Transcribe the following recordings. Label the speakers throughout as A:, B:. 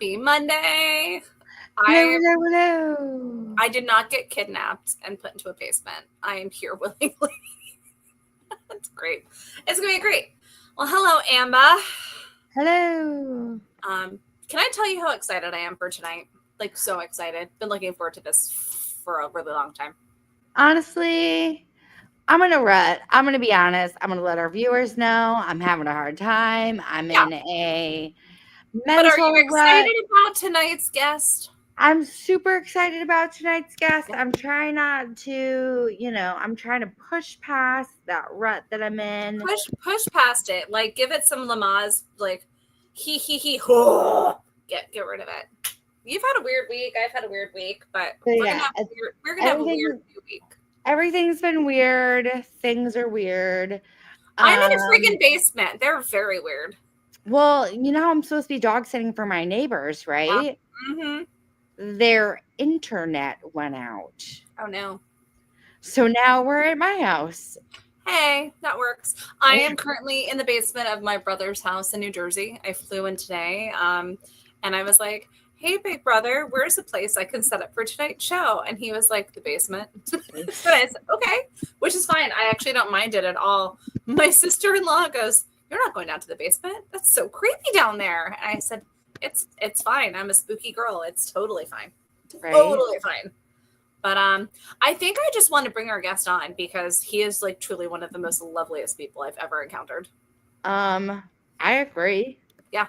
A: Happy Monday.
B: Hello.
A: I did not get kidnapped and put into a basement. I am here willingly. That's great. It's going to be great. Well, hello, Amba.
B: Hello.
A: Can I tell you how excited I am for tonight? Like, so excited. Been looking forward to this for a really long time.
B: Honestly, I'm going to be honest. I'm going to let our viewers know I'm having a hard time. I'm in a mental
A: But are you excited
B: rut.
A: about tonight's guest?
B: I'm super excited about tonight's guest. I'm trying not to, I'm trying to push past that rut that I'm in.
A: Push past it. Like, give it some Lamaze. Like, he. Get rid of it. You've had a weird week. I've had a weird week, but we're gonna have a weird week.
B: Everything's been weird. Things are weird.
A: I'm in a freaking basement. They're very weird.
B: Well, I'm supposed to be dog sitting for my neighbors, right?
A: Yeah. Mm-hmm.
B: Their internet went out.
A: Oh no.
B: So now we're at my house.
A: Hey, that works. I am currently in the basement of my brother's house in New Jersey. I flew in today. And I was like, hey, big brother, where's the place I can set up for tonight's show? And he was like, the basement. So I said, okay, which is fine. I actually don't mind it at all. My sister-in-law goes, you're not going down to the basement. That's so creepy down there. And I said, it's fine. I'm a spooky girl. It's totally fine. Right? Totally fine. But I think I just want to bring our guest on because he is like truly one of the most loveliest people I've ever encountered.
B: I agree.
A: Yeah.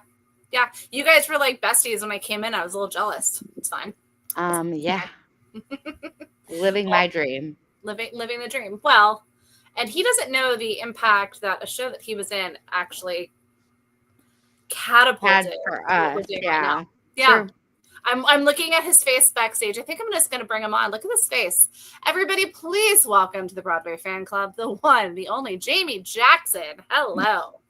A: You guys were like besties when I came in. I was a little jealous. It's fine.
B: Yeah. Living my dream.
A: Living the dream. Well, and he doesn't know the impact that a show that he was in actually catapulted
B: for us. Yeah.
A: Right yeah. Sure. I'm looking at his face backstage. I think I'm just going to bring him on. Look at this face. Everybody, please welcome to the Broadway Fan Club, the one, the only, Jamie Jackson. Hello.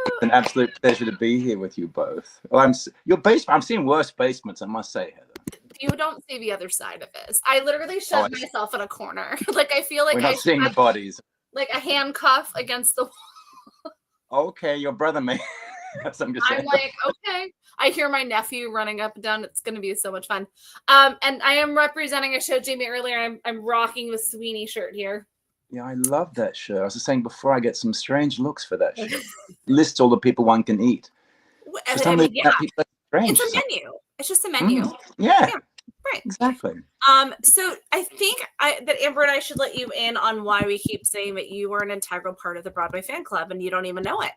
C: It's an absolute pleasure to be here with you both. Well, I'm seeing worse basements, I must say, Heather.
A: You don't see the other side of this. I literally shoved myself in a corner. Like I feel like
C: we're not seeing the bodies.
A: Like a handcuff against the wall.
C: Okay, your brother may.
A: I'm like, okay. I hear my nephew running up and down. It's going to be so much fun. And I am representing. I showed Jamie earlier. I'm rocking the Sweeney shirt here.
C: Yeah, I love that shirt. I was just saying before, I get some strange looks for that shirt. Lists all the people one can eat.
A: It's a menu. It's just a menu.
C: Yeah.
A: Right.
C: Exactly.
A: So I think that Amber and I should let you in on why we keep saying that you were an integral part of the Broadway Fan Club and you don't even know it.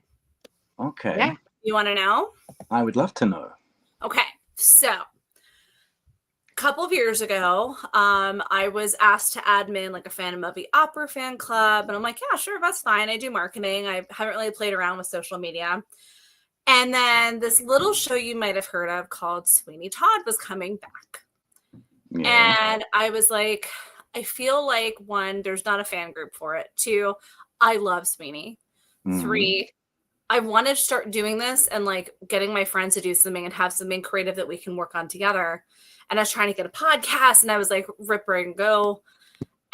C: Okay.
A: Yeah. You want to know?
C: I would love to know.
A: Okay. So a couple of years ago, I was asked to admin like a Phantom of the Opera fan club. And I'm like, yeah, sure, that's fine. I do marketing. I haven't really played around with social media. And then this little show you might have heard of called Sweeney Todd was coming back. Yeah. And I was like, I feel like 1, there's not a fan group for it. 2, I love Sweeney. 3, I wanted to start doing this and like getting my friends to do something and have something creative that we can work on together. And I was trying to get a podcast and I was like, rip, and go.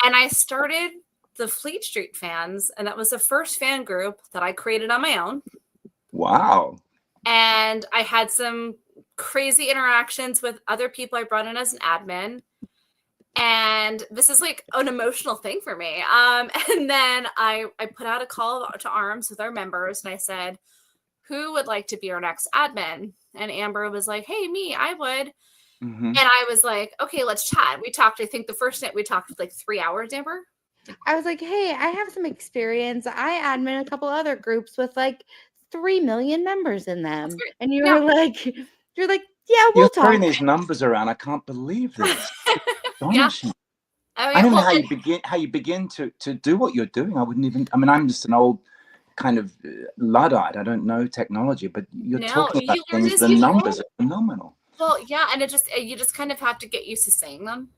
A: And I started the Fleet Street Fans. And that was the first fan group that I created on my own.
C: Wow.
A: And I had some crazy interactions with other people I brought in as an admin. And this is like an emotional thing for me. And then I put out a call to arms with our members and I said, who would like to be our next admin? And Amber was like, hey, me, I would. Mm-hmm. And I was like, okay, let's chat. We talked, I think the first night we talked for like 3 hours, Amber.
B: I was like, hey, I have some experience. I admin a couple other groups with like 3 million members in them. And you're like, yeah, we'll talk.
C: You're throwing these numbers around. I can't believe this.
A: Yeah.
C: I don't know how you begin to do what you're doing. I'm just an old kind of Luddite. I don't know technology, but you're talking about things. The numbers are phenomenal.
A: Well, yeah, and you just kind of have to get used to saying them.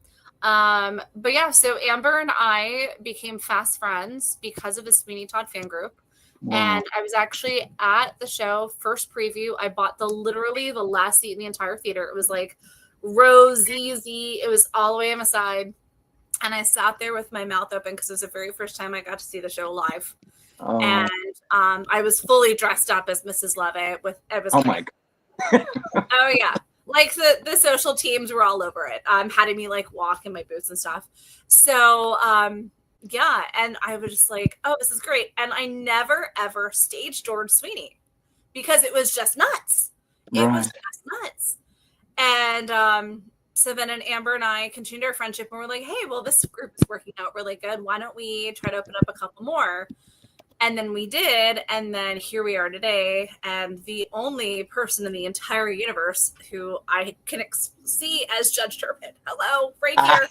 A: But yeah, so Amber and I became fast friends because of the Sweeney Todd fan group. Wow. And I was actually at the show, first preview. I bought literally the last seat in the entire theater. It was like row ZZ. It was all the way on the side. And I sat there with my mouth open because it was the very first time I got to see the show live. Oh. And I was fully dressed up as Mrs. Lovett.
C: Oh my God.
A: Oh yeah. Like the social teams were all over it. Having me like walk in my boots and stuff. So yeah, and I was just like, oh, this is great. And I never ever stage doored Sweeney because it was just nuts. It was just nuts. And so then Amber and I continued our friendship and we're like, hey, well, this group is working out really good. Why don't we try to open up a couple more? And then we did, and then here we are today. And the only person in the entire universe who I can see as Judge Turpin, hello, right here,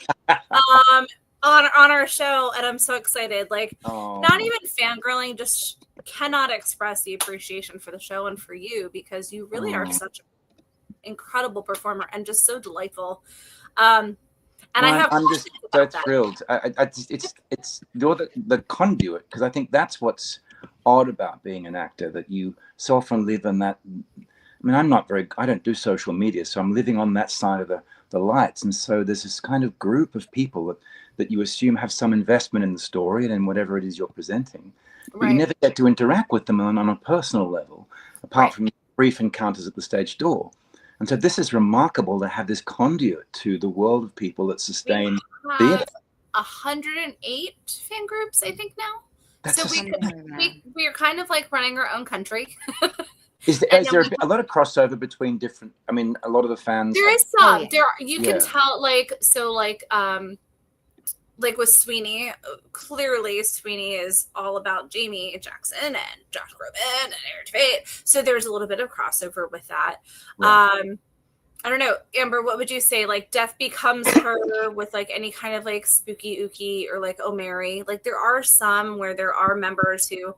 A: on our show, and I'm so excited. Like, not even fangirling, just cannot express the appreciation for the show and for you because you really are such an incredible performer and just so delightful. And
C: well, I'm just so thrilled. It's you're the conduit, because I think that's what's odd about being an actor, that you so often live in that. I mean, I don't do social media, so I'm living on that side of the lights, and so there's this kind of group of people that you assume have some investment in the story and in whatever it is you're presenting, but you never get to interact with them on a personal level, apart from brief encounters at the stage door. And so this is remarkable to have this conduit to the world of people that sustain theater.
A: 108 fan groups, I think now.
C: That's
A: so we're kind of like running our own country.
C: Is there a lot of crossover between different? I mean, a lot of the fans.
A: There is some. You can tell, like with Sweeney, clearly Sweeney is all about Jamie Jackson and Josh Groban and Aaron Tveit. So there's a little bit of crossover with that. Right. I don't know, Amber, what would you say? Like Death Becomes Her with like any kind of like Spooky Ookie or like Oh Mary. Like there are some where there are members who,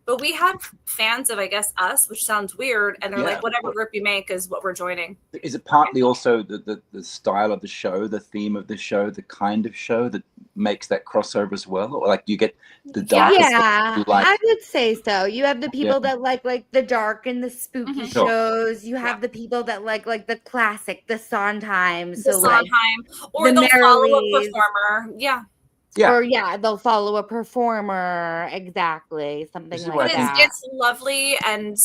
A: but we have fans of, I guess, us, which sounds weird. And they're like, whatever group you make is what we're joining.
C: Is it partly also the style of the show, the theme of the show, the kind of show that makes that crossover as well? Or like you get the dark?
B: Yeah, I would say so. You have the people that like the dark and the spooky shows. You have the people that like the classic, the Sondheim.
A: The Sondheim. Or they'll follow a performer. Yeah.
B: Yeah. Or they'll follow a performer. Exactly. Something like that.
A: It's lovely. And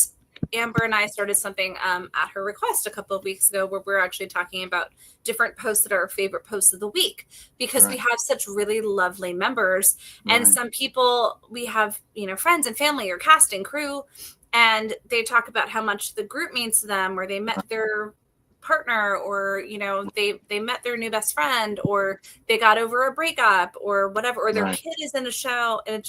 A: Amber and I started something at her request a couple of weeks ago where we're actually talking about different posts that are our favorite posts of the week, because we have such really lovely members. And some people, we have, friends and family or cast and crew, and they talk about how much the group means to them, or they met their partner, or they met their new best friend, or they got over a breakup or whatever, or their kid is in a show. And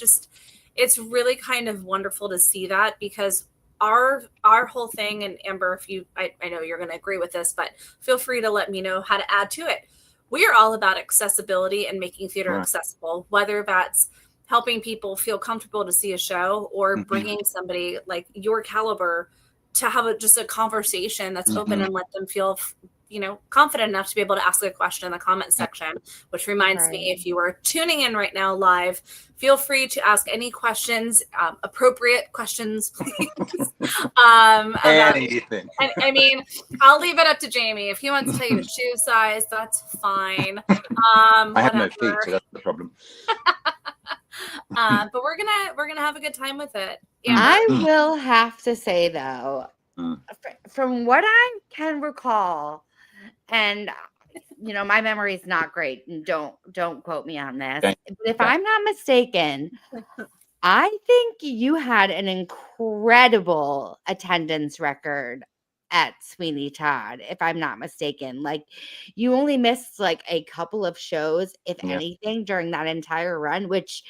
A: it's really kind of wonderful to see that, because our whole thing, and Amber, I know you're going to agree with this, but feel free to let me know how to add to it. We are all about accessibility and making theater accessible, whether that's helping people feel comfortable to see a show, or bringing somebody like your caliber to have just a conversation that's open and let them feel, confident enough to be able to ask a question in the comment section, which reminds me, if you are tuning in right now live, feel free to ask any questions, appropriate questions, please.
C: Anything.
A: I mean, I'll leave it up to Jamie. If he wants to tell you shoe size, that's fine.
C: I have no feet, so that's the problem.
A: But we're gonna have a good time with it.
B: I will have to say though, from what I can recall, and my memory is not great, and don't quote me on this, but if I'm not mistaken, I think you had an incredible attendance record at Sweeney Todd, if I'm not mistaken. Like, you only missed like a couple of shows, if anything, during that entire run, which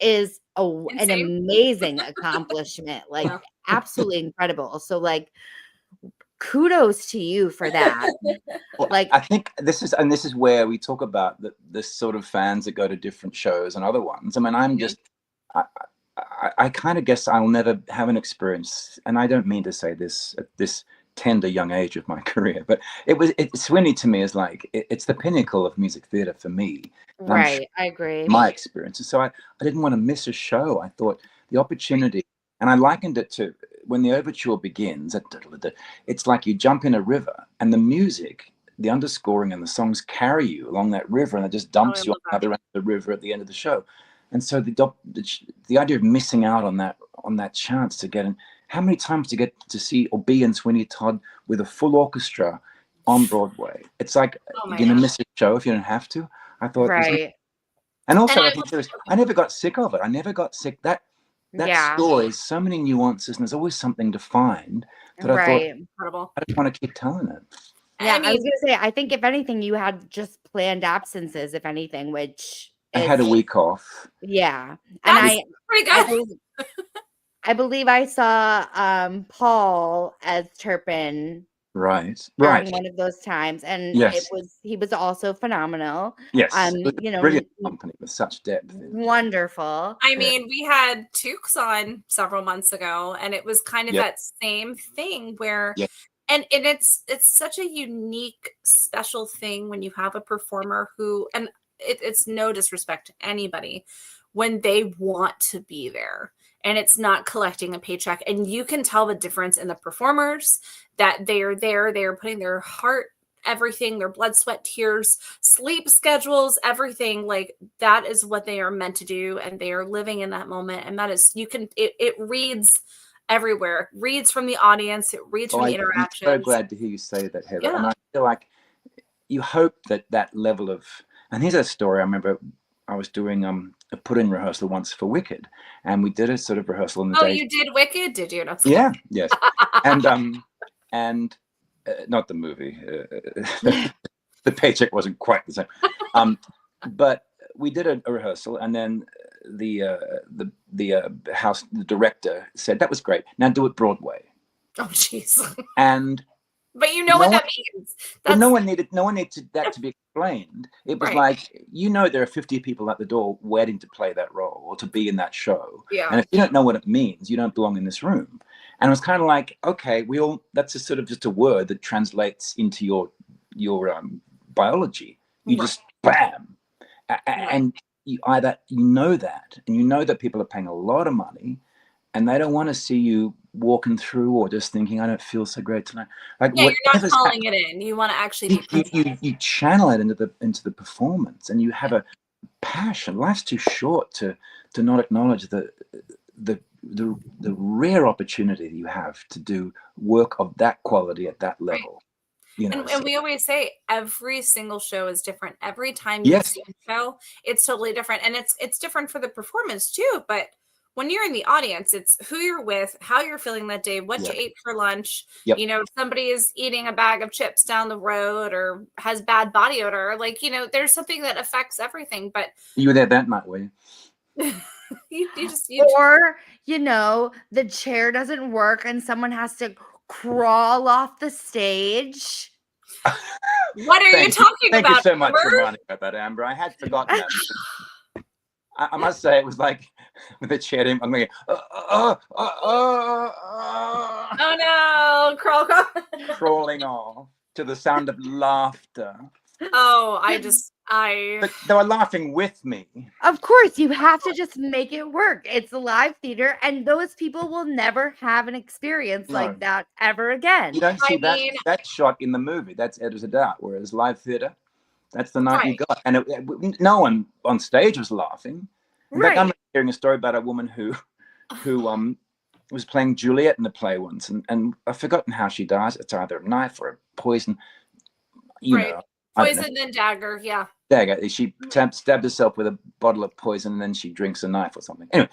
B: is an amazing accomplishment, like absolutely incredible. So like, kudos to you for that.
C: Well, like, I think this is where we talk about the sort of fans that go to different shows and other ones. I mean, I kind of guess I'll never have an experience, and I don't mean to say this at this tender young age of my career, but Sweeney to me is like it's the pinnacle of music theater for me.
B: Right, I agree.
C: My experience, and so I didn't want to miss a show. I thought the opportunity, and I likened it to when the overture begins. It's like you jump in a river, and the music, the underscoring, and the songs carry you along that river, and it just dumps you on the other end of the river at the end of the show. And so the idea of missing out on that chance to get in, how many times to get to see or be in Sweeney Todd with a full orchestra on Broadway? It's like you're gonna miss a show if you don't have to. I thought,
B: right.
C: and also I think I never got sick of it. I never got sick. That story is so many nuances, and there's always something to find that I thought,
A: incredible.
C: I just want to keep telling it.
B: Yeah, I was gonna say, I think if anything, you had just planned absences, if anything, which
C: I had a week off.
B: Yeah,
A: that's pretty good.
B: I believe I saw Paul as Turpin.
C: Right.
B: During one of those times, and he was also phenomenal.
C: Yes, brilliant company with such depth.
B: Wonderful.
A: I mean, we had Tukes on several months ago, and it was kind of that same thing where, and it's such a unique, special thing when you have a performer who, and it's no disrespect to anybody, when they want to be there. And it's not collecting a paycheck. And you can tell the difference in the performers, that they are there. They are putting their heart, everything, their blood, sweat, tears, sleep schedules, everything. Like, that is what they are meant to do. And they are living in that moment. And that is, it reads everywhere. It reads from the audience. It reads from the interactions.
C: I'm so glad to hear you say that, Heather. Yeah. And I feel like you hope that level of, and here's a story. I remember I was doing a put-in rehearsal once for Wicked, and we did a sort of rehearsal in the day.
A: Oh, you did Wicked, did you?
C: Yeah, yes. and not the movie. The paycheck wasn't quite the same. But we did a rehearsal, and then the director said, "That was great. Now do it Broadway."
A: Oh, jeez.
C: And
A: but you know what that means.
C: But no one needed that to be explained. It was like, there are 50 people at the door waiting to play that role or to be in that show.
A: Yeah.
C: And if you don't know what it means, you don't belong in this room. And it was kind of like, okay, that's just sort of just a word that translates into your biology. You just bam. And you know that, and you know that people are paying a lot of money, and they don't want to see you walking through or just thinking, I don't feel so great tonight. Like,
A: you're not calling it in. You want to actually
C: you channel it into the performance, and you have a passion. Life's too short to not acknowledge the rare opportunity that you have to do work of that quality at that level.
A: And we always say every single show is different. Every time you see a show, it's totally different, and it's different for the performance too. But when you're in the audience, it's who you're with, how you're feeling that day, what you ate for lunch. If somebody is eating a bag of chips down the road or has bad body odor, there's something that affects everything. But
C: you were there that night, were you?
B: Or the chair doesn't work and someone has to crawl off the stage.
A: What are you talking about?
C: Thank you so much for reminding me about that, Amber. I had forgotten that. I must say, it was like with the chair. I'm going,
A: oh no,
C: crawling off to the sound of laughter.
A: Oh,
C: But they were laughing with me.
B: Of course, you have to just make it work. It's a live theater, and those people will never have an experience like that ever again.
C: You don't see that shot in the movie. That's edited out. Whereas live theater, that's the night you got, and no one on stage was laughing. In fact, I'm hearing a story about a woman who was playing Juliet in the play once, and I've forgotten how she dies. It's either a knife or a poison.
A: Poison and dagger, yeah.
C: Dagger. She stabbed herself with a bottle of poison, and then she drinks a knife or something. Anyway,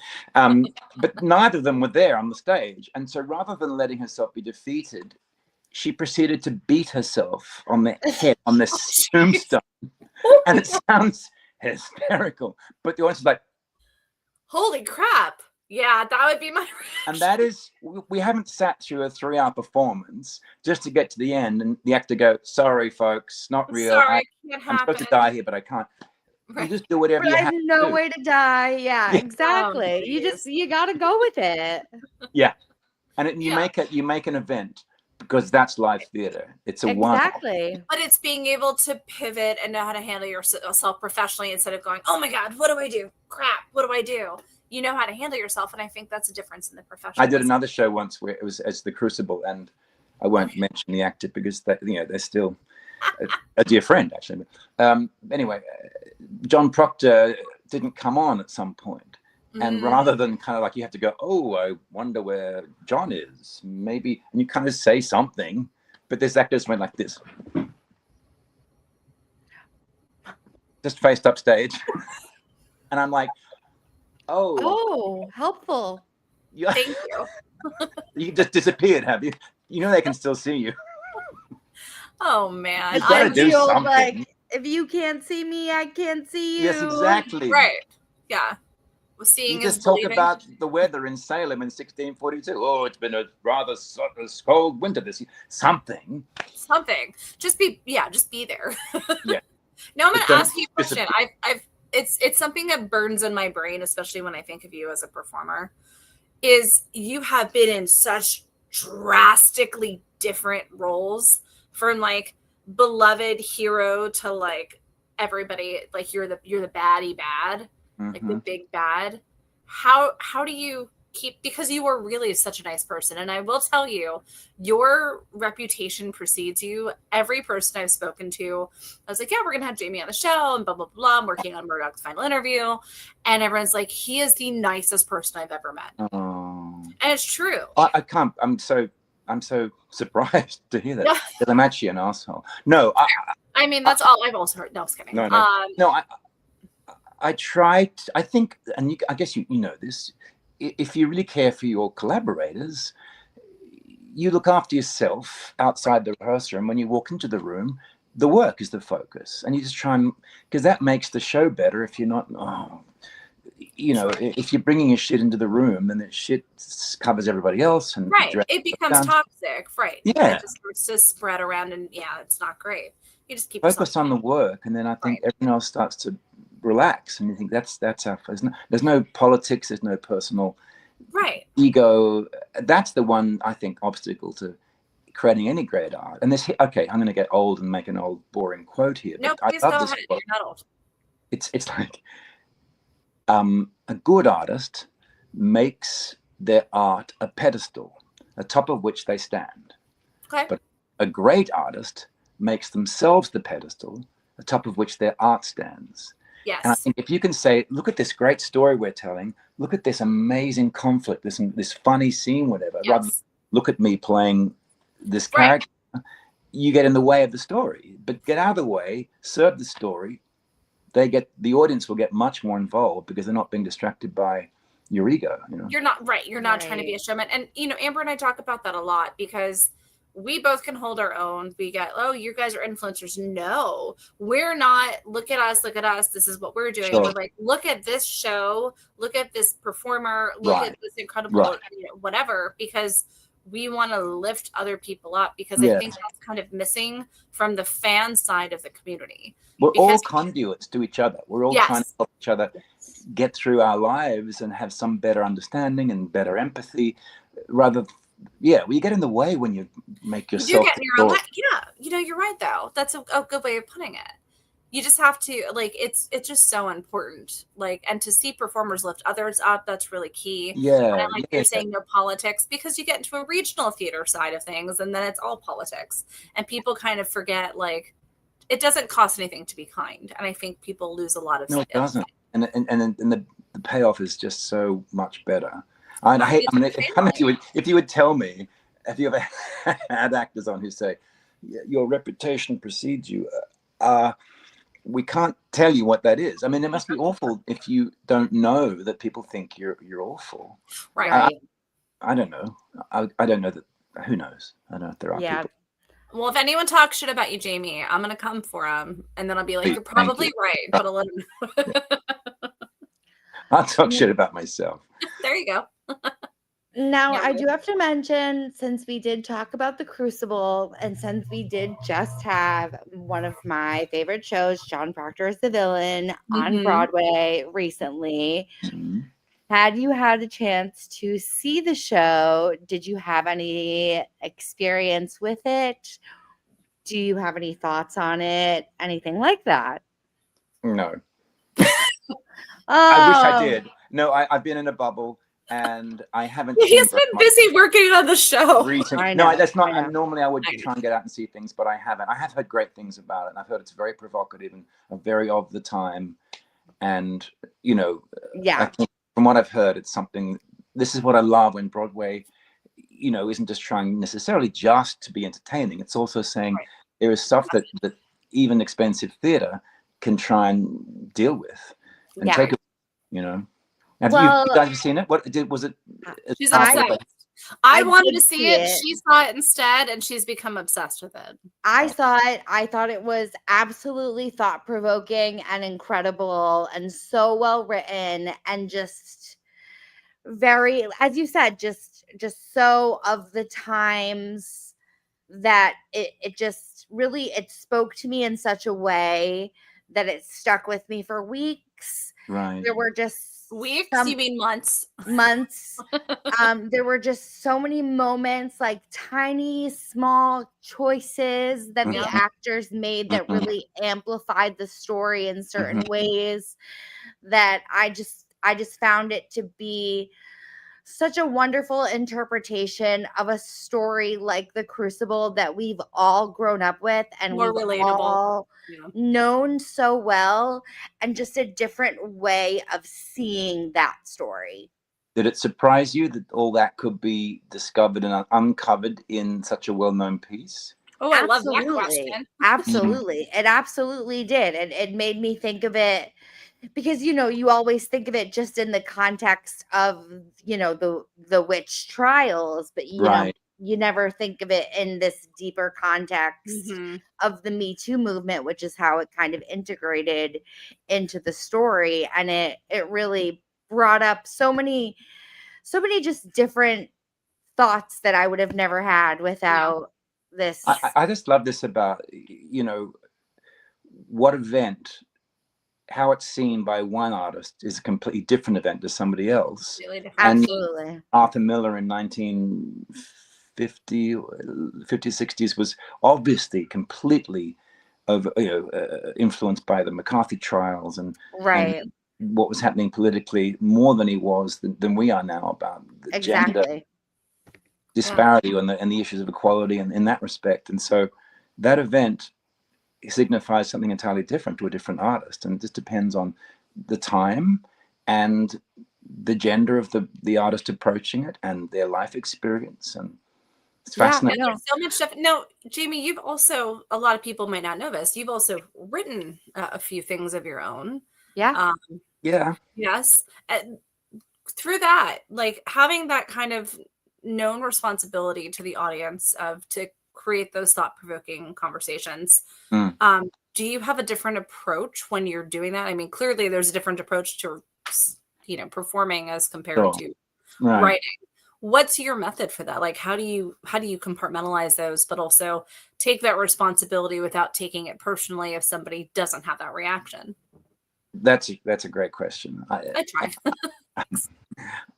C: but neither of them were there on the stage, and so rather than letting herself be defeated, she proceeded to beat herself on the head on this tombstone, and it sounds hysterical. But the audience is like,
A: "Holy crap!" Yeah, that would be my reaction.
C: And that is, we haven't sat through a 3-hour performance just to get to the end and the actor go, "Sorry, folks, not real.
A: Sorry,
C: I'm supposed to die here, but I can't." You just do whatever you have to do.
B: No way to die. Yeah, exactly. You got to go with it.
C: Yeah, and you make an event, because that's live theater. It's a
B: exactly.
A: But it's being able to pivot and know how to handle yourself professionally instead of going, "Oh my God, what do I do? Crap, what do I do?" You know how to handle yourself, and I think that's a difference in the profession.
C: I did another show once where it was as The Crucible, and I won't mention the actor because they're still a dear friend, actually. Anyway, John Proctor didn't come on at some point, And rather than kind of like you have to go, oh, I wonder where John is, maybe, and you kind of say something, but this actor just went like this, just faced up stage, and I'm like,
B: oh, helpful.
C: Yeah.
A: Thank you.
C: You just disappeared, have you? You know they can still see you.
A: Oh man,
C: You've got to do something.
B: Like, if you can't see me, I can't see you.
C: Yes, exactly.
A: Right. Yeah. Well, seeing
C: you just talk about the weather in Salem in 1642. Oh, it's been a rather cold winter this year. Something.
A: Just be there.
C: Yeah.
A: Now I'm going to ask you a question. It's something that burns in my brain, especially when I think of you as a performer. Is you have been in such drastically different roles, from like beloved hero to like everybody, like you're the baddie bad, like the big bad. How do you keep, because you are really such a nice person, and I will tell you, your reputation precedes you. Every person I've spoken to, I was like, yeah, we're gonna have Jamie on the show and blah blah blah. I'm working on Murdoch's final interview, and everyone's like, he is the nicest person I've ever met. And it's true.
C: I can't. I'm so surprised to hear that. Because I'm actually an asshole. No,
A: I mean that's all I've also heard. No, I was kidding.
C: No. I tried. I think, and I guess you know this. If you really care for your collaborators, you look after yourself outside the rehearsal room. When you walk into the room, the work is the focus, and you just try and, because that makes the show better. If you're not, if you're bringing your shit into the room and the shit covers everybody else, and
A: it becomes toxic, right?
C: Yeah,
A: it just starts to spread around, and it's not great. You just keep
C: focus on the work, and then I think everything else starts to relax, and you think that's our. There's no politics. There's no personal ego. That's the one, I think, obstacle to creating any great art. And this, okay, I'm going to get old and make an old boring quote here.
A: No, please go ahead. You're not old.
C: It's like a good artist makes their art a pedestal atop of which they stand.
A: Okay.
C: But a great artist makes themselves the pedestal atop of which their art stands.
A: Yes.
C: And I think if you can say, look at this great story we're telling, look at this amazing conflict, this funny scene, whatever, rather than look at me playing this character, you get in the way of the story. But get out of the way, serve the story. The audience will get much more involved because they're not being distracted by your ego.
A: You're not You're not trying to be a showman. And Amber and I talk about that a lot, because we both can hold our own. We get, oh, you guys are influencers. No, we're not. Look at us. This is what we're doing.
C: Sure.
A: We're like, look at this show. Look at this performer. Look at this incredible, whatever, because we want to lift other people up, because I think that's kind of missing from the fan side of the community.
C: We're all conduits to each other. We're all trying to help each other get through our lives and have some better understanding and better empathy, rather we get in the way when you make yourself.
A: You're right though. That's a good way of putting it. You just have to, like, it's just so important, like, and to see performers lift others up, that's really key.
C: Yeah.
A: And I like you're saying no politics, because you get into a regional theater side of things, and then it's all politics, and people kind of forget, like, it doesn't cost anything to be kind, and I think people lose a lot of.
C: No, it doesn't, and the payoff is just so much better. And if you would tell me, if you ever had actors on who say your reputation precedes you, we can't tell you what that is. I mean, it must be awful if you don't know that people think you're awful.
A: Right.
C: I don't know. I don't know that. Who knows? I don't know if there are people.
A: Well, if anyone talks shit about you, Jamie, I'm gonna come for them, and then I'll be like, "You're probably right," but I'll let them know.
C: I'll talk shit about myself.
A: There you go.
B: Now, I do have to mention, since we did talk about The Crucible, and since we did just have one of my favorite shows, John Proctor as the Villain, on Broadway recently, had you had a chance to see the show? Did you have any experience with it? Do you have any thoughts on it? Anything like that?
C: No. I wish I did. No, I've been in a bubble. And I haven't.
A: He's been busy working on the show.
C: No, that's not. And normally I would try and get out and see things, but I haven't. I have heard great things about it, and I've heard it's very provocative and very of the time. And I think from what I've heard, it's something. This is what I love when Broadway, isn't just trying necessarily just to be entertaining. It's also saying there is stuff that even expensive theater can try and deal with and take it. Have you guys seen it? Was it?
A: She's obsessed. I wanted to see it. She saw it instead, and she's become obsessed with it.
B: I saw it. I thought it was absolutely thought-provoking and incredible and so well written and just very, as you said, just so of the times that it just really, it spoke to me in such a way that it stuck with me for weeks.
C: Right.
B: There were just
A: weeks. You mean months?
B: Months. There were just so many moments, like tiny, small choices that the actors made that really amplified the story in certain ways. That I just found it to be such a wonderful interpretation of a story like The Crucible that we've all grown up with and
A: more
B: we've
A: relatable,
B: all known so well, and just a different way of seeing that story.
C: Did it surprise you that all that could be discovered and uncovered in such a well-known piece?
A: Oh, I love that question.
B: Absolutely. It absolutely did. And it made me think of it because, you always think of it just in the context of, the witch trials, but you never think of it in this deeper context of the Me Too movement, which is how it kind of integrated into the story. And it really brought up so many just different thoughts that I would have never had without this.
C: I just love this about, what event, how it's seen by one artist is a completely different event to somebody else.
A: Really different.
B: Absolutely.
C: Arthur Miller in 1950, 60s was obviously completely influenced by the McCarthy trials and what was happening politically more than he was than we are now about the gender disparity and the issues of equality and in that respect. And so that event signifies something entirely different to a different artist, and it just depends on the time and the gender of the artist approaching it and their life experience. And it's fascinating.
A: There's so much stuff. No, Jamie, you've also, a lot of people might not know this, you've also written a few things of your own. Yes. Through that, like having that kind of known responsibility to the audience to create those thought-provoking conversations. Do you have a different approach when you're doing that? I mean, clearly there's a different approach to, performing as compared to writing. What's your method for that? Like, how do you compartmentalize those, but also take that responsibility without taking it personally if somebody doesn't have that reaction?
C: That's a great question.
A: I try.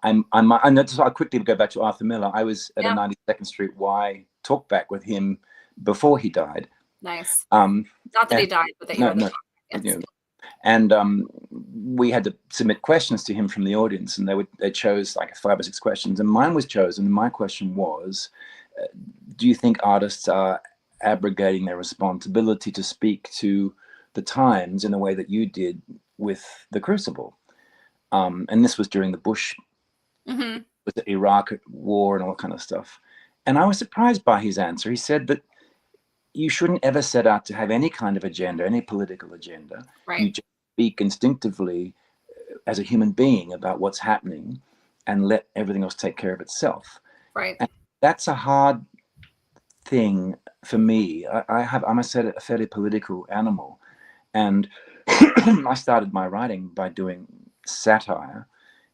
C: I'll quickly go back to Arthur Miller. I was at a 92nd Street Y talkback with him before he died.
A: Nice. Not that he died, but that you were the
C: yes. And we had to submit questions to him from the audience, and they chose like 5 or 6 questions, and mine was chosen. And my question was, do you think artists are abrogating their responsibility to speak to the times in the way that you did with The Crucible? And this was during the Bush, with the Iraq war and all that kind of stuff. And I was surprised by his answer. He said that you shouldn't ever set out to have any kind of agenda, any political agenda.
A: Right.
C: You just speak instinctively as a human being about what's happening and let everything else take care of itself.
A: Right.
C: And that's a hard thing for me. I must say, a fairly political animal. And I started my writing by doing satire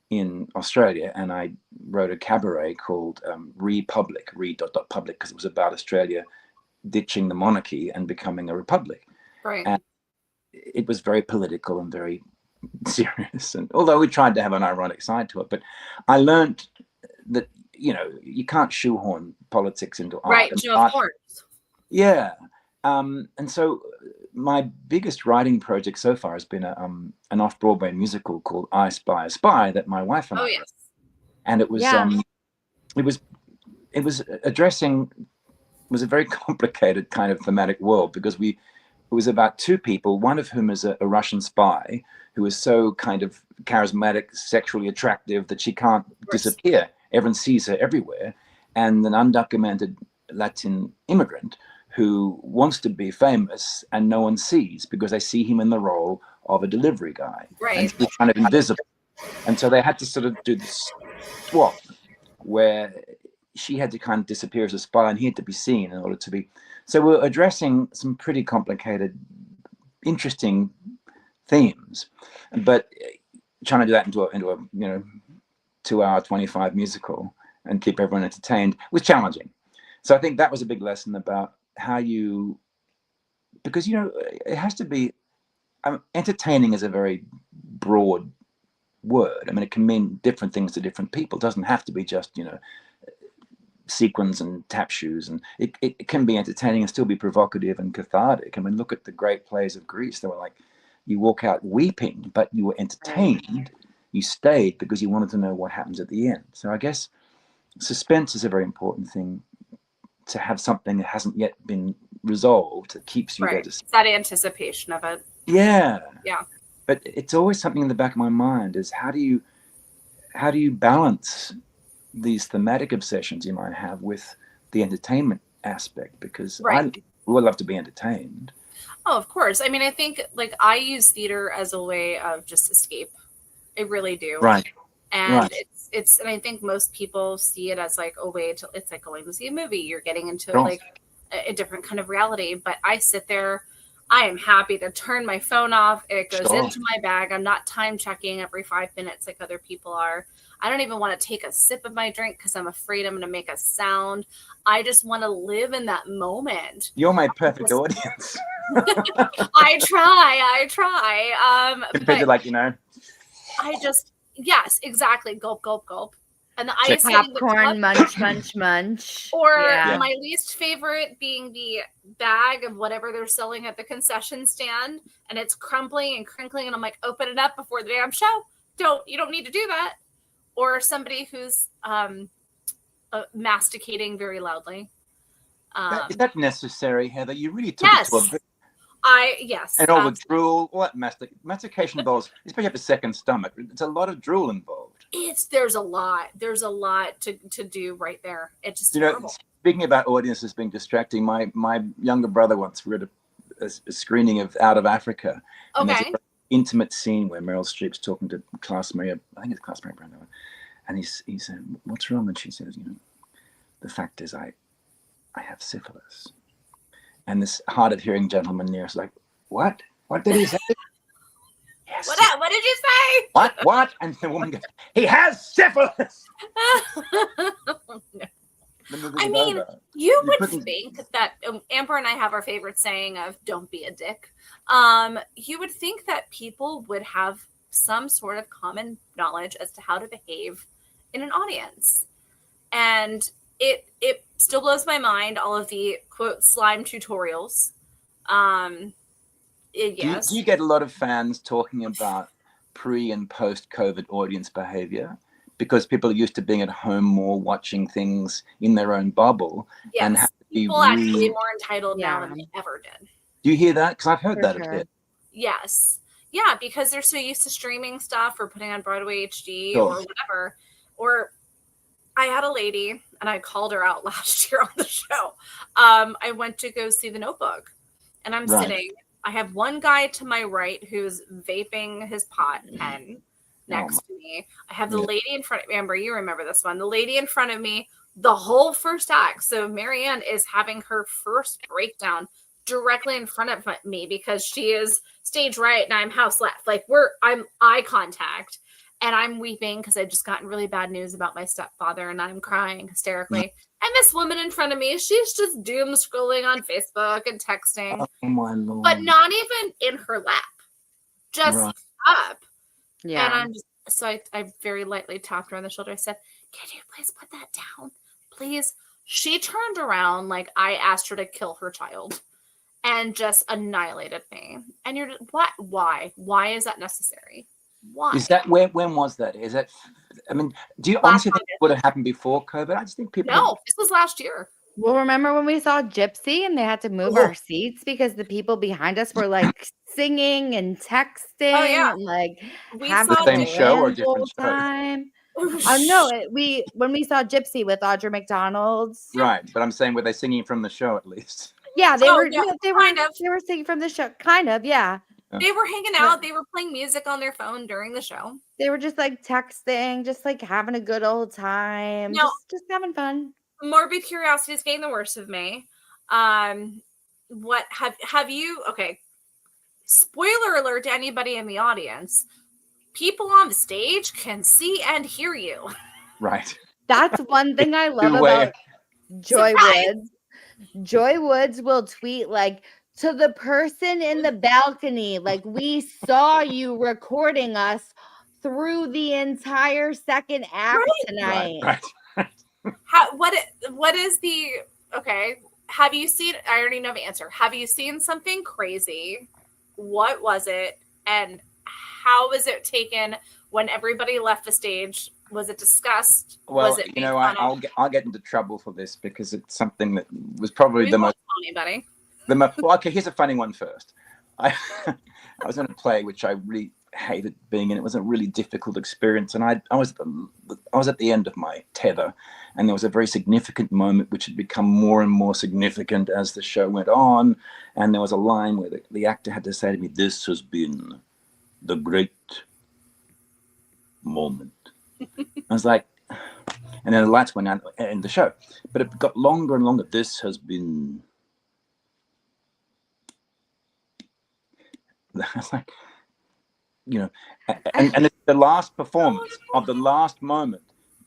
C: in Australia, and I wrote a cabaret called Republic, Public, because it was about Australia ditching the monarchy and becoming a republic.
A: Right.
C: And it was very political and very serious, and although we tried to have an ironic side to it, but I learned that you can't shoehorn politics into art.
A: Right. Of course.
C: Yeah. And so my biggest writing project so far has been an off-Broadway musical called I Spy a Spy that my wife and I wrote. And it was it was addressing, was a very complicated kind of thematic world, because it was about 2 people, one of whom is a Russian spy who is so kind of charismatic, sexually attractive that she can't disappear. Everyone sees her everywhere. And an undocumented Latin immigrant who wants to be famous and no one sees because they see him in the role of a delivery guy.
A: Right.
C: And he's kind of invisible. And so they had to sort of do this swap where she had to kind of disappear as a spy and he had to be seen in order to be. So we're addressing some pretty complicated, interesting themes, but trying to do that into a 2-hour 25 musical and keep everyone entertained was challenging. So I think that was a big lesson about how you, because it has to be, entertaining is a very broad word. I mean, it can mean different things to different people. It doesn't have to be just sequins and tap shoes, and it can be entertaining and still be provocative and cathartic. I mean, look at the great plays of Greece. They were like, you walk out weeping, but you were entertained. You stayed because you wanted to know what happens at the end. So I guess suspense is a very important thing, to have something that hasn't yet been resolved that keeps you there.
A: It's that anticipation of it.
C: Yeah.
A: Yeah.
C: But it's always something in the back of my mind is how do you balance these thematic obsessions you might have with the entertainment aspect? Because I would love to be entertained.
A: Oh, of course. I mean, I think I use theater as a way of just escape. I really do.
C: Right.
A: And it's and I think most people see it as a way to, it's like going to see a movie. You're getting into a different kind of reality. But I sit there, I am happy to turn my phone off. It goes into my bag. I'm not time checking every 5 minutes like other people are. I don't even want to take a sip of my drink because I'm afraid I'm going to make a sound. I just want to live in that moment.
C: You're my perfect audience.
A: I try.
C: But
A: yes, exactly. Gulp, gulp, gulp. And the icing,
B: popcorn, munch, munch, munch.
A: Or my least favorite being the bag of whatever they're selling at the concession stand, and it's crumbling and crinkling, and I'm like, open it up before the damn show. You don't need to do that. Or somebody who's masticating very loudly.
C: Is that necessary, Heather? You really took it to a bit.
A: And
C: all the drool, all that mastication bowls, especially if you have a second stomach. It's a lot of drool involved.
A: There's a lot to do right there. It's just terrible.
C: Speaking about audiences being distracting, my younger brother once read a screening of Out of Africa. And there's an intimate scene where Meryl Streep's talking to classmate, I think it's classmate Brenda, and he said, "What's wrong?" And she says, "The fact is I have syphilis." And this hard of hearing gentleman near is like, "What? What did he say?" Yes.
A: What did you say?
C: What? And the woman goes, "He has syphilis."
A: No. I mean, you would think that Amber and I have our favorite saying of "Don't be a dick." You would think that people would have some sort of common knowledge as to how to behave in an audience, and it still blows my mind, all of the quote slime tutorials. Yes.
C: Do you get a lot of fans talking about pre and post COVID audience behavior? Because people are used to being at home more, watching things in their own bubble.
A: Yes,
C: and have to
A: people actually more entitled now than they ever did.
C: Do you hear that? Because I've heard that a bit.
A: Yes. Yeah, because they're so used to streaming stuff or putting on Broadway HD or whatever. Or I had a lady, and I called her out last year on the show. I went to go see The Notebook, and I'm sitting. I have one guy to my right who's vaping his pot pen next to me. I have the lady in front of me. Amber, you remember this one. The lady in front of me, the whole first act. So Marianne is having her first breakdown directly in front of me because she is stage right and I'm house left. I'm eye contact. And I'm weeping because I've just gotten really bad news about my stepfather, and I'm crying hysterically. And this woman in front of me, she's just doom scrolling on Facebook and texting.
C: Oh my Lord.
A: But not even in her lap. Just up.
B: Yeah.
A: And I'm just, so I very lightly tapped her on the shoulder. I said, "Can you please put that down? Please." She turned around like I asked her to kill her child and just annihilated me. And you're just, what? Why? Why is that necessary? Why?
C: Is that when was that? Is that, I mean, do you honestly think it would have happened before COVID? I just think people.
A: No, this was last year.
B: Well, remember when we saw Gypsy and they had to move our seats because the people behind us were like singing and texting and like having
C: the same show or different show?
B: time. No, when we saw Gypsy with Audra McDonald's.
C: Right, but I'm saying, were they singing from the show at least?
B: Yeah, they were singing from the show, kind of, yeah.
A: They were hanging out. They were playing music on their phone during the show.
B: They were just like texting, just like having a good old time, just having fun.
A: Morbid curiosity is getting the worst of me. What have you? Okay, spoiler alert to anybody in the audience. People on the stage can see and hear you.
C: Right.
B: That's one thing I love about Joy Woods. Joy Woods will tweet like, to the person in the balcony, like, we saw you recording us through the entire second act tonight.
C: Right.
A: What is the okay? Have you seen? I already know the answer. Have you seen something crazy? What was it, and how was it taken when everybody left the stage? Was it discussed?
C: Well,
A: was it
C: I'll get into trouble for this because it's something that was probably the most
A: funny, buddy.
C: Well, okay, here's a funny one first. I was in a play which I really hated being in. It was a really difficult experience, and I was at the end of my tether, and there was a very significant moment which had become more and more significant as the show went on. And there was a line where the actor had to say to me, "This has been the great moment." I was like, and then the lights went out in the show, but it got longer and longer. "This has been." I was like, and it's the last performance of the last moment.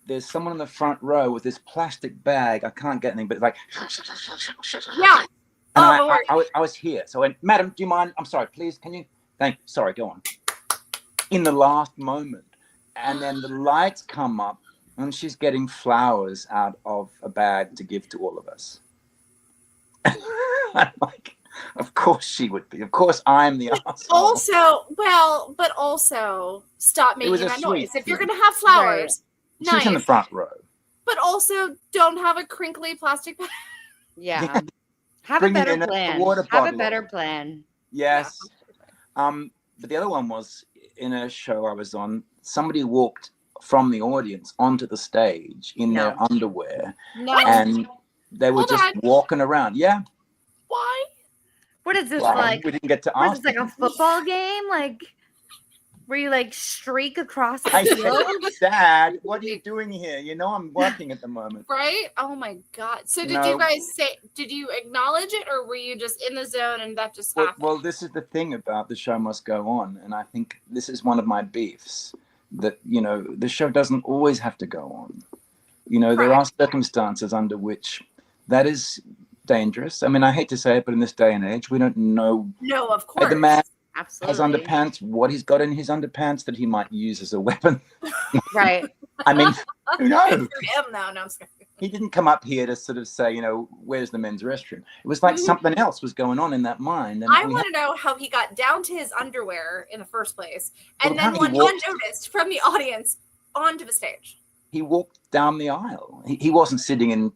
C: There's someone in the front row with this plastic bag. I can't get anything, but it's like,
A: yeah.
C: And I was here. So I went, "Madam, do you mind? I'm sorry, please. Can you? Sorry, go on." In the last moment. And then the lights come up and she's getting flowers out of a bag to give to all of us. I'm like, of course she would be. Of course I'm the asshole.
A: But also stop making that noise. If you're going to have flowers,
C: nice. She's in the front row.
A: But also don't have a crinkly plastic bag.
B: Yeah. Have a better plan. Have a better plan.
C: Yes. Yeah. But the other one was in a show I was on. Somebody walked from the audience onto the stage in their underwear. No. And they were walking around. Yeah.
A: Why?
B: What is this like?
C: We didn't get to ask.
B: Is this like a football game? Like, where you like streak across the field?
C: Dad, what are you doing here? I'm working at the moment.
A: Right? Oh my God. So did you acknowledge it, or were you just in the zone and that just happened?
C: Well, this is the thing about The Show Must Go On. And I think this is one of my beefs, that, the show doesn't always have to go on. There are circumstances under which that is dangerous. I mean, I hate to say it, but in this day and age, we don't know.
A: No, of course.
C: The man has underpants, what he's got in his underpants that he might use as a weapon.
B: Right.
C: I mean, who knows?
A: For him, no, I'm sorry.
C: He didn't come up here to sort of say, where's the men's restroom? It was like something else was going on in that mind. And
A: I want to know how he got down to his underwear in the first place, and then went unnoticed from the audience onto the stage.
C: He walked down the aisle. He wasn't sitting in.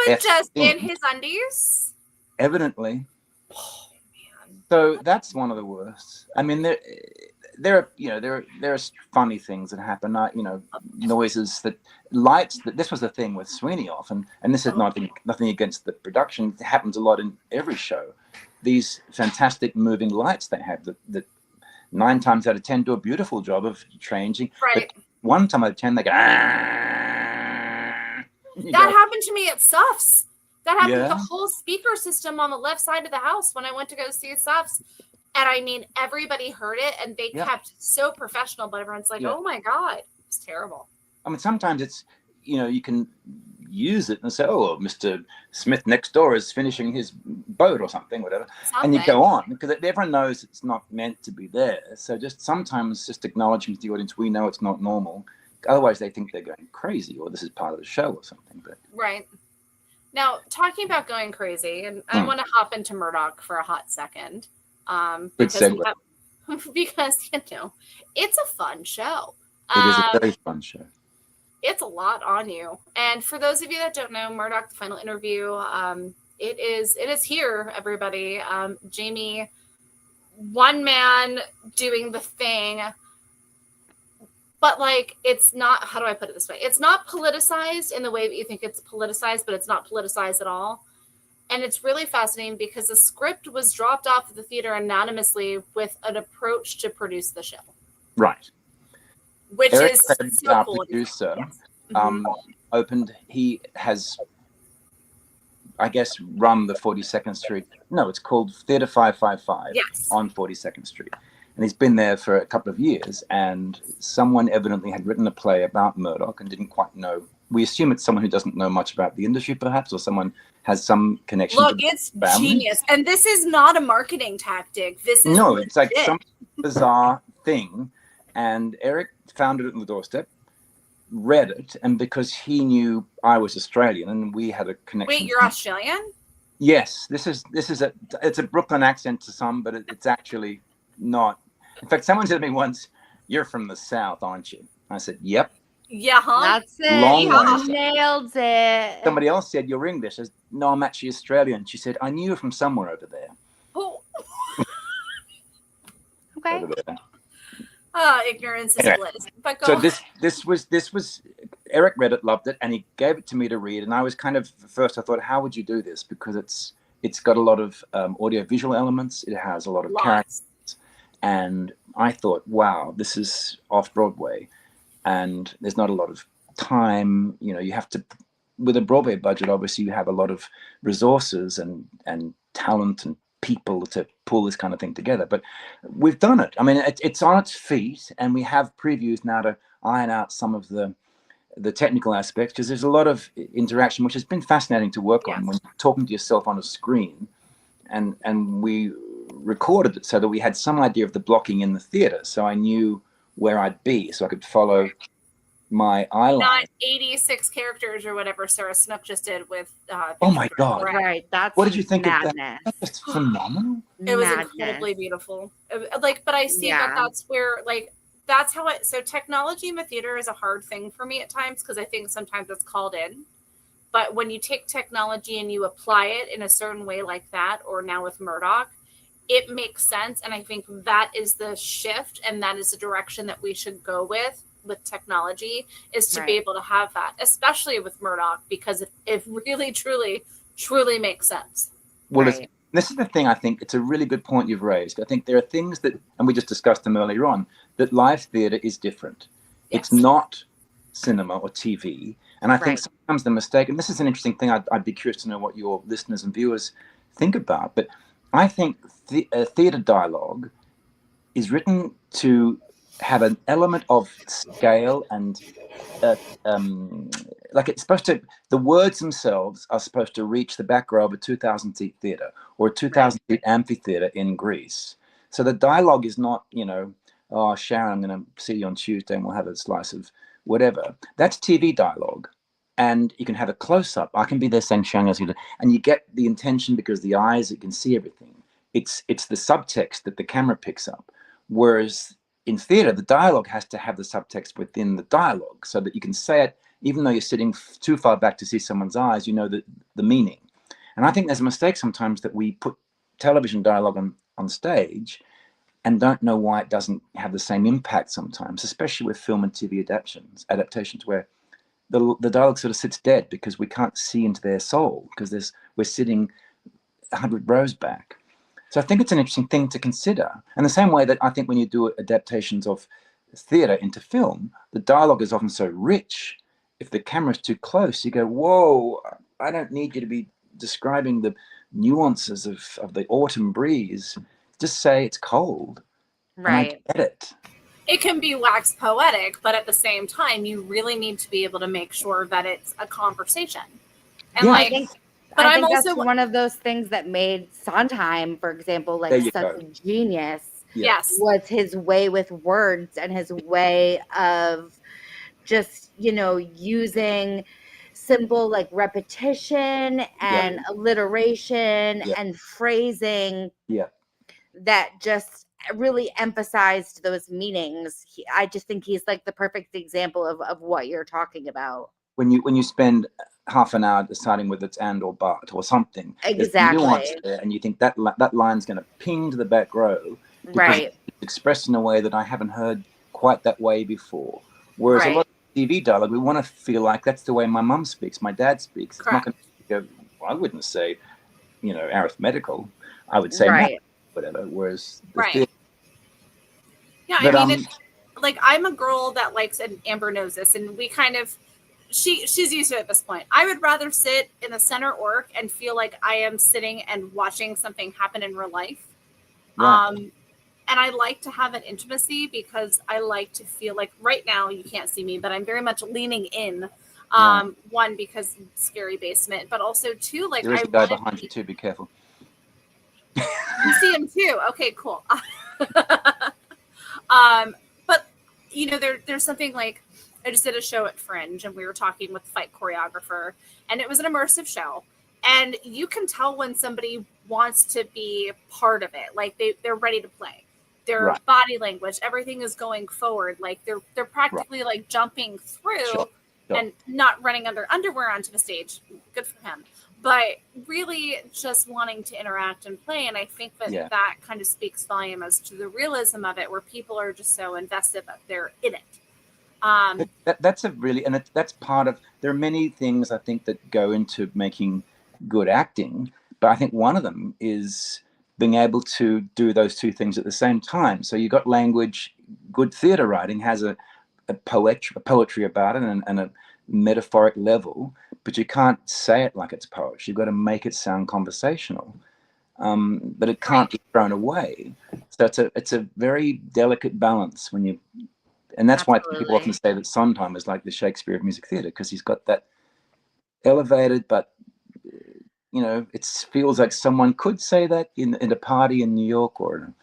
A: But just in his undies?
C: Evidently.
A: Oh, man.
C: So that's one of the worst. I mean, there are funny things that happen. Noises lights. This was the thing with Sweeney Off, and this is nothing against the production. It happens a lot in every show. These fantastic moving lights they have that 9 times out of 10 do a beautiful job of changing.
A: Right.
C: But 1 time out of 10 they go.
A: That happened to me at Suffs. That happened to the whole speaker system on the left side of the house when I went to go see Suffs. And I mean, everybody heard it and they kept so professional, but everyone's like, oh my God, it's terrible.
C: I mean, sometimes it's, you can use it and say, oh, Mr. Smith next door is finishing his boat or something, whatever. And you go on because everyone knows it's not meant to be there. So sometimes acknowledging to the audience, we know it's not normal. Otherwise, they think they're going crazy or this is part of the show or something. But
A: right. Now, talking about going crazy, and I want to hop into Murdoch for a hot second. Because it's a fun show.
C: It is a very fun show.
A: it's a lot on you. And for those of you that don't know, Murdoch, the final interview, it is here, everybody. Jamie, one man doing the thing, but like, it's not, how do I put it this way? It's not politicized in the way that you think it's politicized, but it's not politicized at all. And it's really fascinating because the script was dropped off at the theater anonymously with an approach to produce the show.
C: Right.
A: Which
C: Eric
A: is
C: Fred,
A: so
C: our
A: cool.
C: producer,
A: Yes.
C: opened, he has, I guess, run the 42nd Street. No, it's called Theatre 555
A: Yes.
C: on 42nd Street. And he's been there for a couple of years. And someone evidently had written a play about Murdoch and didn't quite know. We assume it's someone who doesn't know much about the industry, perhaps, or someone has some connection.
A: Look, it's genius. And this is not a marketing tactic. This is
C: no, it's like
A: legit.
C: some bizarre thing. And Eric found it on the doorstep, read it, and because he knew I was Australian and we had a connection.
A: Wait, you're Australian?
C: Yes, this is it's a Brooklyn accent to some, but it's actually not. In fact, someone said to me once, "You're from the South, aren't you?" I said, "Yep."
A: Yeah, huh?
B: That's it.
C: Long
B: You
C: way.
B: nailed it.
C: Somebody else said, "You're English." I said, "No, I'm actually Australian." She said, "I knew you were from somewhere over there."
A: Oh.
B: Okay.
C: Over there.
A: Ignorance is
C: Anyway,
A: bliss. But go
C: So
A: on.
C: this was Eric read it, loved it, and he gave it to me to read. And I was kind of, first I thought, how would you do this? Because it's got a lot of audio visual elements. It has a lot of characters. And I thought, wow, this is off Broadway, and there's not a lot of time. You know, you have to, with a Broadway budget, obviously you have a lot of resources and talent and people to pull this kind of thing together. But we've done it. I mean, it's on its feet, and we have previews now to iron out some of the technical aspects, because there's a lot of interaction, which has been fascinating to work on when you're talking to yourself on a screen. And we recorded it so that we had some idea of the blocking in the theater, so I knew where I'd be, so I could follow my eye line.
A: Not 86 characters or whatever Sarah Snook just did with
C: oh my god,
B: right, that's
C: what did you think
B: madness.
C: of that? That's phenomenal.
A: It was
B: Madness.
A: incredibly beautiful. Like, but I see that that's where, like, that's how it, so technology in the theater is a hard thing for me at times, because I think sometimes it's called in. But when you take technology and you apply it in a certain way like that, or now with Murdoch, it makes sense. And I think that is the shift, and that is the direction that we should go with technology, is to be able to have that, especially with Murdoch, because it really, truly makes sense.
C: Well, this is the thing. I think it's a really good point you've raised. I think there are things that, and we just discussed them earlier on, that live theater is different.
A: Yes.
C: It's not cinema or TV. And I think sometimes the mistake, and this is an interesting thing, I'd be curious to know what your listeners and viewers think about, but I think theater dialogue is written to have an element of scale and like it's supposed to, the words themselves are supposed to reach the back row of a 2,000 seat theater or a 2,000 seat amphitheater in Greece. So the dialogue is not, you know, oh, Sharon, I'm going to see you on Tuesday and we'll have a slice of whatever. That's TV dialogue. And you can have a close-up. I can be there saying Sharon, and you get the intention because the eyes, you can see everything. It's the subtext that the camera picks up. Whereas in theater, the dialogue has to have the subtext within the dialogue so that you can say it, even though you're sitting too far back to see someone's eyes, you know the meaning. And I think there's a mistake sometimes that we put television dialogue on stage and don't know why it doesn't have the same impact sometimes, especially with film and TV adaptations where the dialogue sort of sits dead because we can't see into their soul because we're sitting 100 rows back. So I think it's an interesting thing to consider. And the same way that I think when you do adaptations of theatre into film, the dialogue is often so rich. If the camera's too close, you go, whoa, I don't need you to be describing the nuances of the autumn breeze. Just say it's cold.
B: Right.
C: And I get it.
A: It can be wax poetic, but at the same time, you really need to be able to make sure that it's a conversation. And
B: I think
A: I'm
B: that's
A: also
B: one of those things that made Sondheim, for example, like such a genius.
A: Yes.
B: Was his way with words and his way of just, you know, using simple like repetition and alliteration and phrasing that just really emphasized those meanings. I just think he's like the perfect example of what you're talking about.
C: When you spend half an hour deciding whether it's and or but or something,
B: exactly,
C: nuance there, and you think that line's going to ping to the back row,
B: right?
C: It's expressed in a way that I haven't heard quite that way before. Whereas
B: right.
C: a lot of TV dialogue, we want to feel like that's the way my mum speaks, my dad speaks. It's
A: Correct.
C: not going to go. I wouldn't say, arithmetical. I would say
B: right.
C: math, whatever. Whereas
A: right. Yeah,
C: but,
A: I mean, it's like I'm a girl that likes, and Amber knows this, and we kind of, she's used to it at this point. I would rather sit in the center orc and feel like I am sitting and watching something happen in real life.
C: Right.
A: And I like to have an intimacy because I like to feel like right now you can't see me, but I'm very much leaning in. One, because scary basement, but also two, like
C: there is a guy behind you too. Be careful.
A: You see him too. Okay, cool. But there's something like, I just did a show at Fringe and we were talking with the fight choreographer, and it was an immersive show. And you can tell when somebody wants to be part of it. Like they're ready to play. Their body language, everything is going forward. Like they're practically like jumping through and not running under underwear onto the stage. Good for him. But really just wanting to interact and play. And I think that kind of speaks volume as to the realism of it, where people are just so invested that they're in it.
C: That's that's part of, there are many things I think that go into making good acting, but I think one of them is being able to do those two things at the same time. So you got language, good theater writing has a poetry about it and a metaphoric level, but you can't say it like it's poetry. You've got to make it sound conversational, but it can't be thrown away. So it's a very delicate balance when you, and that's why people often say that Sondheim is like the Shakespeare of music theater, because he's got that elevated, but it feels like someone could say that in a party in New York or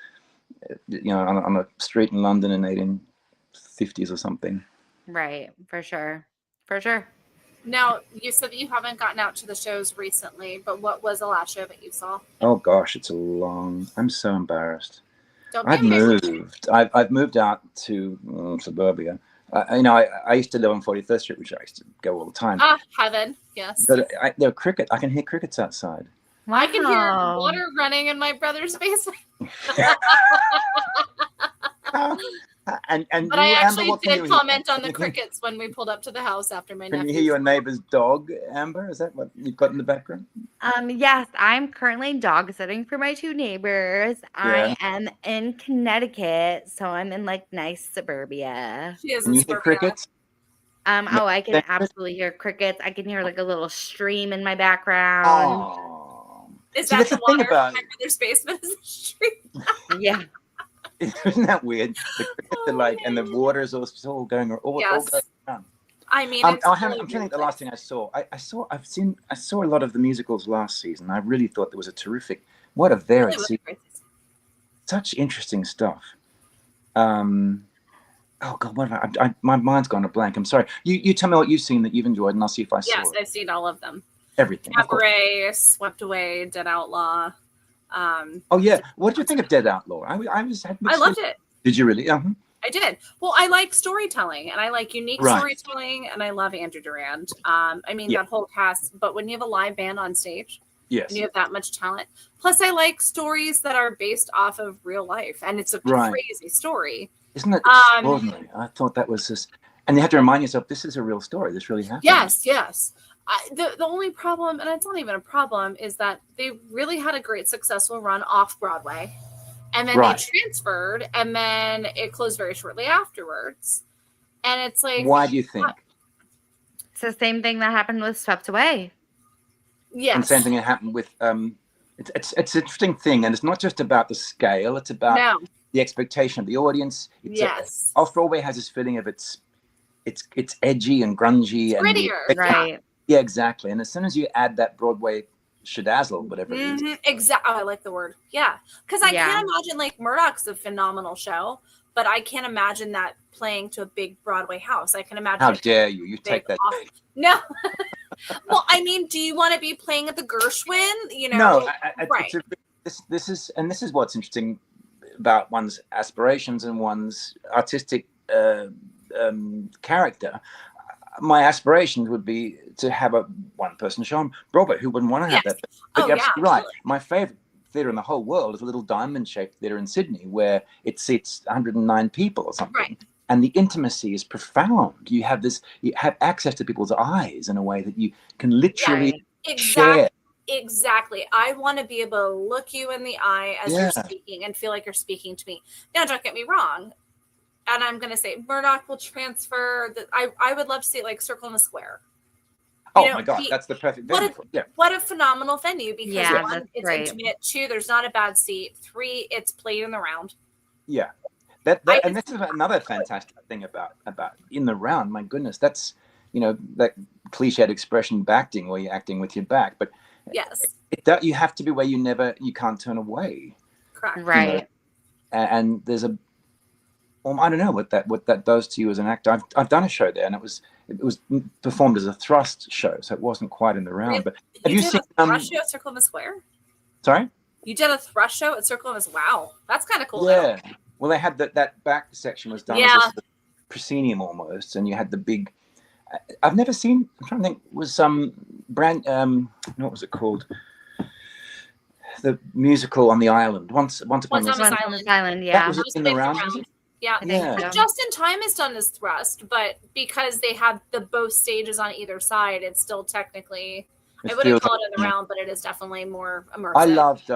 C: on a street in London in 1850s or something.
B: Right, for sure.
A: Now, you said that you haven't gotten out to the shows recently, but what was the last show that you saw?
C: Oh gosh, I'm so embarrassed.
A: I've
C: moved out to suburbia. I used to live on 43rd Street, which I used to go all the time.
A: Heaven, yes.
C: But there are cricket. I can hear crickets outside.
A: Wow. I can hear water running in my brother's basement. But I actually did comment on the crickets when we pulled up to the house after my nephew.
C: Can you hear your neighbor's dog, Amber? Is that what you've got in the background?
B: Yes, I'm currently dog sitting for my two neighbors. Yeah. I am in Connecticut, so I'm in like nice suburbia.
A: She is
C: Can you hear crickets?
B: I can absolutely hear crickets. I can hear like a little stream in my background.
C: Oh.
A: Is that the water in my brother's basement? Is the stream?
B: Yeah.
C: Isn't that weird? The crickets are like, and the water is all going all going around.
A: I mean,
C: I'm trying to think the last thing I saw. I saw a lot of the musicals last season. I really thought there was a terrific. What a varied season. Such interesting stuff. Oh God, what have my mind's gone a blank. I'm sorry. You tell me what you've seen that you've enjoyed, and I'll see if I saw it.
A: Yes, I've seen all of them.
C: Everything.
A: Cabaret, Swept Away, Dead Outlaw.
C: Oh yeah, what did you think of Dead Outlaw? I
A: loved it.
C: Did you really?
A: I did. Well, I like storytelling, and I like unique storytelling, and I love Andrew Durand. That whole cast. But when you have a live band on stage, and you have that much talent, plus I like stories that are based off of real life, and it's a crazy story.
C: Isn't that extraordinary? I thought that was just, and you have to remind yourself, this is a real story. This really happened.
A: Yes. The only problem, and it's not even a problem, is that they really had a great successful run off Broadway. And then they transferred, and then it closed very shortly afterwards. And it's like,
C: why do you think?
B: It's the same thing that happened with Swept Away.
C: Yes. And same thing that happened with it's an interesting thing, and it's not just about the scale, it's about the expectation of the audience. Off Broadway has this feeling of it's edgy and grungy,
A: it's grittier,
B: right?
C: Yeah, exactly. And as soon as you add that Broadway shedazzle, whatever it is.
A: Exactly. I like the word. Yeah. Because I can't imagine, like, Murdoch's a phenomenal show, but I can't imagine that playing to a big Broadway house. I can imagine.
C: How dare you? You take that.
A: No. Well, I mean, do you want to be playing at the Gershwin?
C: No. This is what's interesting about one's aspirations and one's artistic character, my aspirations would be to have a one-person show on Broadway. Who wouldn't want to have that? But you're absolutely right. My favorite theatre in the whole world is a little diamond-shaped theatre in Sydney where it seats 109 people or something.
A: Right.
C: And the intimacy is profound. You have access to people's eyes in a way that you can literally share.
A: Exactly. I want to be able to look you in the eye as you're speaking and feel like you're speaking to me. Now, don't get me wrong. And I'm going to say Murdoch will transfer. I would love to see it like Circle in the Square.
C: My God, that's the perfect venue.
A: What a phenomenal venue, because one, it's
B: great.
A: intimate. Two, there's not a bad seat. Three, it's played in the round.
C: Yeah. And this is another fantastic thing about in the round. My goodness, that's, that cliched expression, backting, where you're acting with your back. But
A: yes,
C: you have to be where you can't turn away.
A: Correct.
B: Right.
C: And there's I don't know what that does to you as an actor. I've done a show there, and it was performed as a thrust show, so it wasn't quite in the round. But have you seen
A: a thrust show at Circle in the Square?
C: Sorry,
A: you did a thrust show at Circle in the Square. Wow, that's kind of cool.
C: Yeah. Though. Well, they had that back section was done as a proscenium almost, and you had the big. I've never seen. I'm trying to think. Was some brand? What was it called? The musical on the island. Once upon
B: the island. Yeah,
C: that was in the round. Was it?
A: Yeah.
B: So.
A: Just in Time is done as thrust, but because they have both stages on either side, it's still technically. I wouldn't call it in the round, but it is definitely more immersive.
C: I loved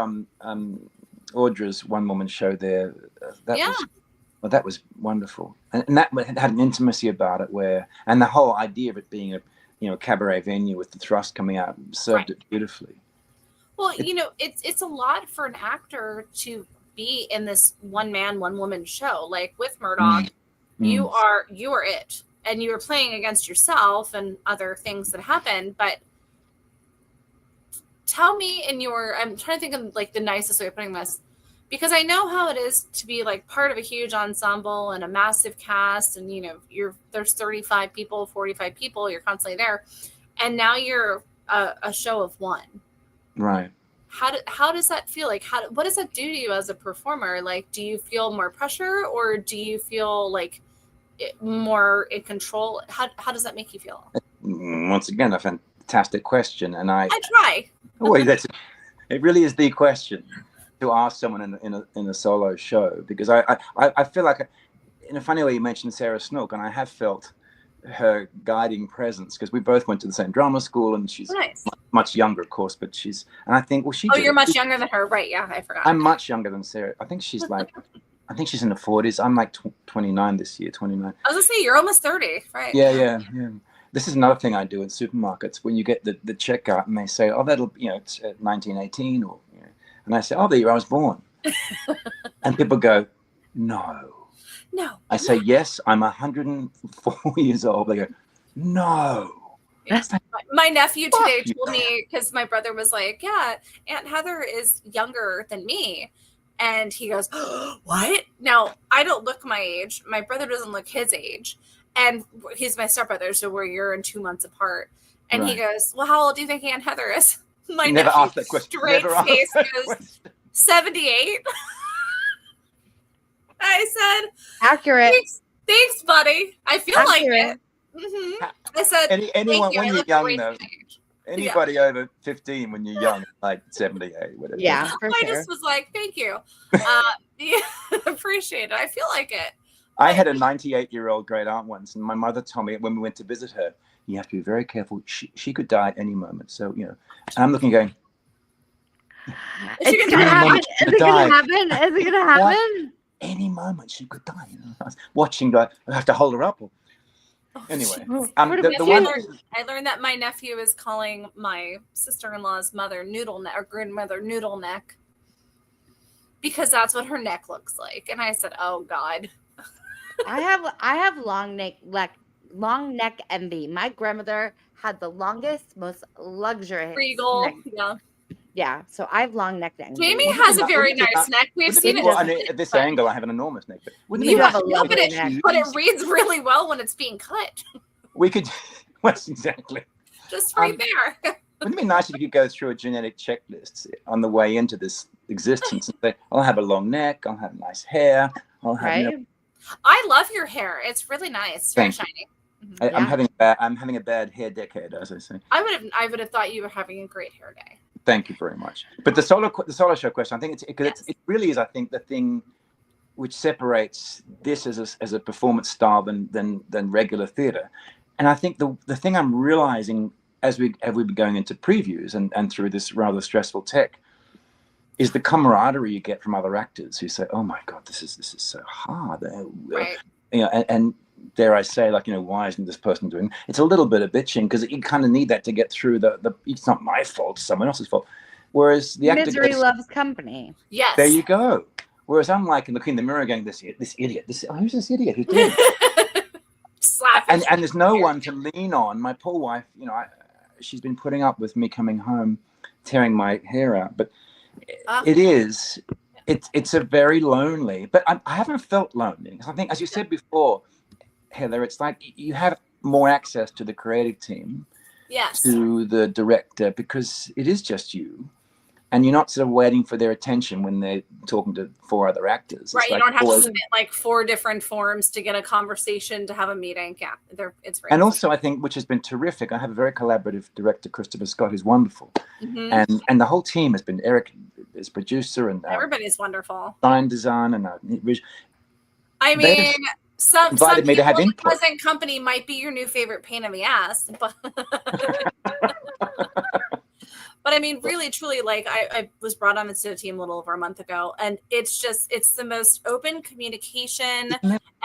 C: Audra's one-woman show there. That was wonderful, and that had an intimacy about it and the whole idea of it being a cabaret venue with the thrust coming out served it beautifully.
A: Well, it's a lot for an actor to be in this one man, one woman show. Like with Murdoch, you are it, and you are playing against yourself and other things that happen. But tell me I'm trying to think of like the nicest way of putting this, because I know how it is to be like part of a huge ensemble and a massive cast, and there's 35 people, 45 people, you're constantly there, and now you're a show of one.
C: Right.
A: How does that feel? Like, what does that do to you as a performer? Like, do you feel more pressure, or do you feel like more in control? How does that make you feel?
C: Once again, a fantastic question, and I
A: try.
C: It really is the question to ask someone in a solo show, because I feel like, in a funny way, you mentioned Sarah Snook, and I have felt her guiding presence, because we both went to the same drama school, and she's much younger, of course, but and I think, well,
A: you're much younger than her, right? Yeah, I forgot.
C: I'm much younger than Sarah. I think she's in the 40s. I'm like 29 this year, 29.
A: I was gonna say, you're almost 30, right?
C: Yeah. This is another thing I do in supermarkets, when you get the checkout and they say, oh, that'll, it's 1918, or, and I say, oh, the year I was born. And people go, no. I say, yes, I'm 104 years old. They go, no.
A: My nephew today told me, because my brother was like, yeah, Aunt Heather is younger than me. And he goes, what? Now, I don't look my age. My brother doesn't look his age. And he's my stepbrother, so we're a year and 2 months apart. And he goes, well, how old do you think Aunt Heather is? My
C: never asked that question.
A: Straight face goes, 78. I said,
B: accurate.
A: Thanks, buddy. I feel
B: accurate.
A: Like it. I said,
C: anyone when you're young, though. Anybody over 15 when you're young, like 78, whatever.
B: Yeah,
A: I just was like, thank you. Appreciate it. I feel like it.
C: I had a 98-year-old great aunt once, and my mother told me when we went to visit her, you have to be very careful. She could die at any moment. So, and I'm looking going,
B: is it going to happen? Is it going to happen? Is it going to happen?
C: Any moment she could die. I was watching, I have to hold her up. Anyway,
A: I learned that my nephew is calling my sister-in-law's mother Noodle Neck, or grandmother Noodle Neck, because that's what her neck looks like. And I said, "Oh God."
B: I have long neck envy. My grandmother had the longest, most luxurious
A: regal
B: neck. Yeah, so I have long neck envy.
A: Jamie has a very nice neck. We've seen it.
C: At this angle, I have an enormous neck. But
B: you have a lovely neck.
A: But it reads really well when it's being cut.
C: We could, well, exactly.
A: Just right there.
C: Wouldn't it be nice if you could go through a genetic checklist on the way into this existence and say, I'll have a long neck, I'll have nice hair, I'll have,
B: right?
A: I love your hair. It's really nice. It's very shiny.
C: I'm having a bad hair decade, as I say.
A: I would have thought you were having a great hair day.
C: Thank you very much. But the solo show question, I think it really is, I think, the thing which separates this as a performance style than regular theatre. And I think the thing I'm realizing as we've been going into previews and through this rather stressful tech is the camaraderie you get from other actors who say, "Oh my God, this is so hard."
A: Right.
C: You know, and dare I say, like, you know, why isn't this person doing? It's a little bit of bitching because you kind of need that to get through the. It's not my fault; it's someone else's fault. Whereas the actor
B: misery loves company.
A: Yes.
C: There you go. Whereas I'm like looking in the mirror, going, "This idiot. Who's this idiot? Who's doing it?" and there's no one to lean on. My poor wife, you know, she's been putting up with me coming home, tearing my hair out, but it's a very lonely. But I haven't felt lonely. I think, as you said before, Heather, it's like you have more access to the creative team, to the director, because it is just you, and you're not sort of waiting for their attention when they're talking to 4 other actors.
A: Right, you don't have to submit like 4 different forms to get a conversation, to have a meeting. Yeah, it's very.
C: And also, I think, which has been terrific, I have a very collaborative director, Christopher Scott, who's wonderful, and the whole team has been Eric, as producer, and
A: everybody's wonderful.
C: Sign design, and
A: I mean. Some
C: me to have input.
A: Present company might be your new favorite pain in the ass, but but I mean, really, truly, like I was brought on the team a little over a month ago, and it's the most open communication.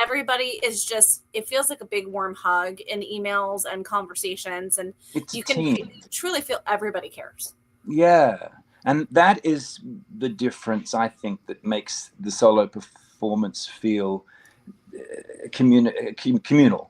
A: Everybody is just, it feels like a big warm hug in emails and conversations, and you can truly feel everybody cares.
C: Yeah, and that is the difference, I think, that makes the solo performance feel communal.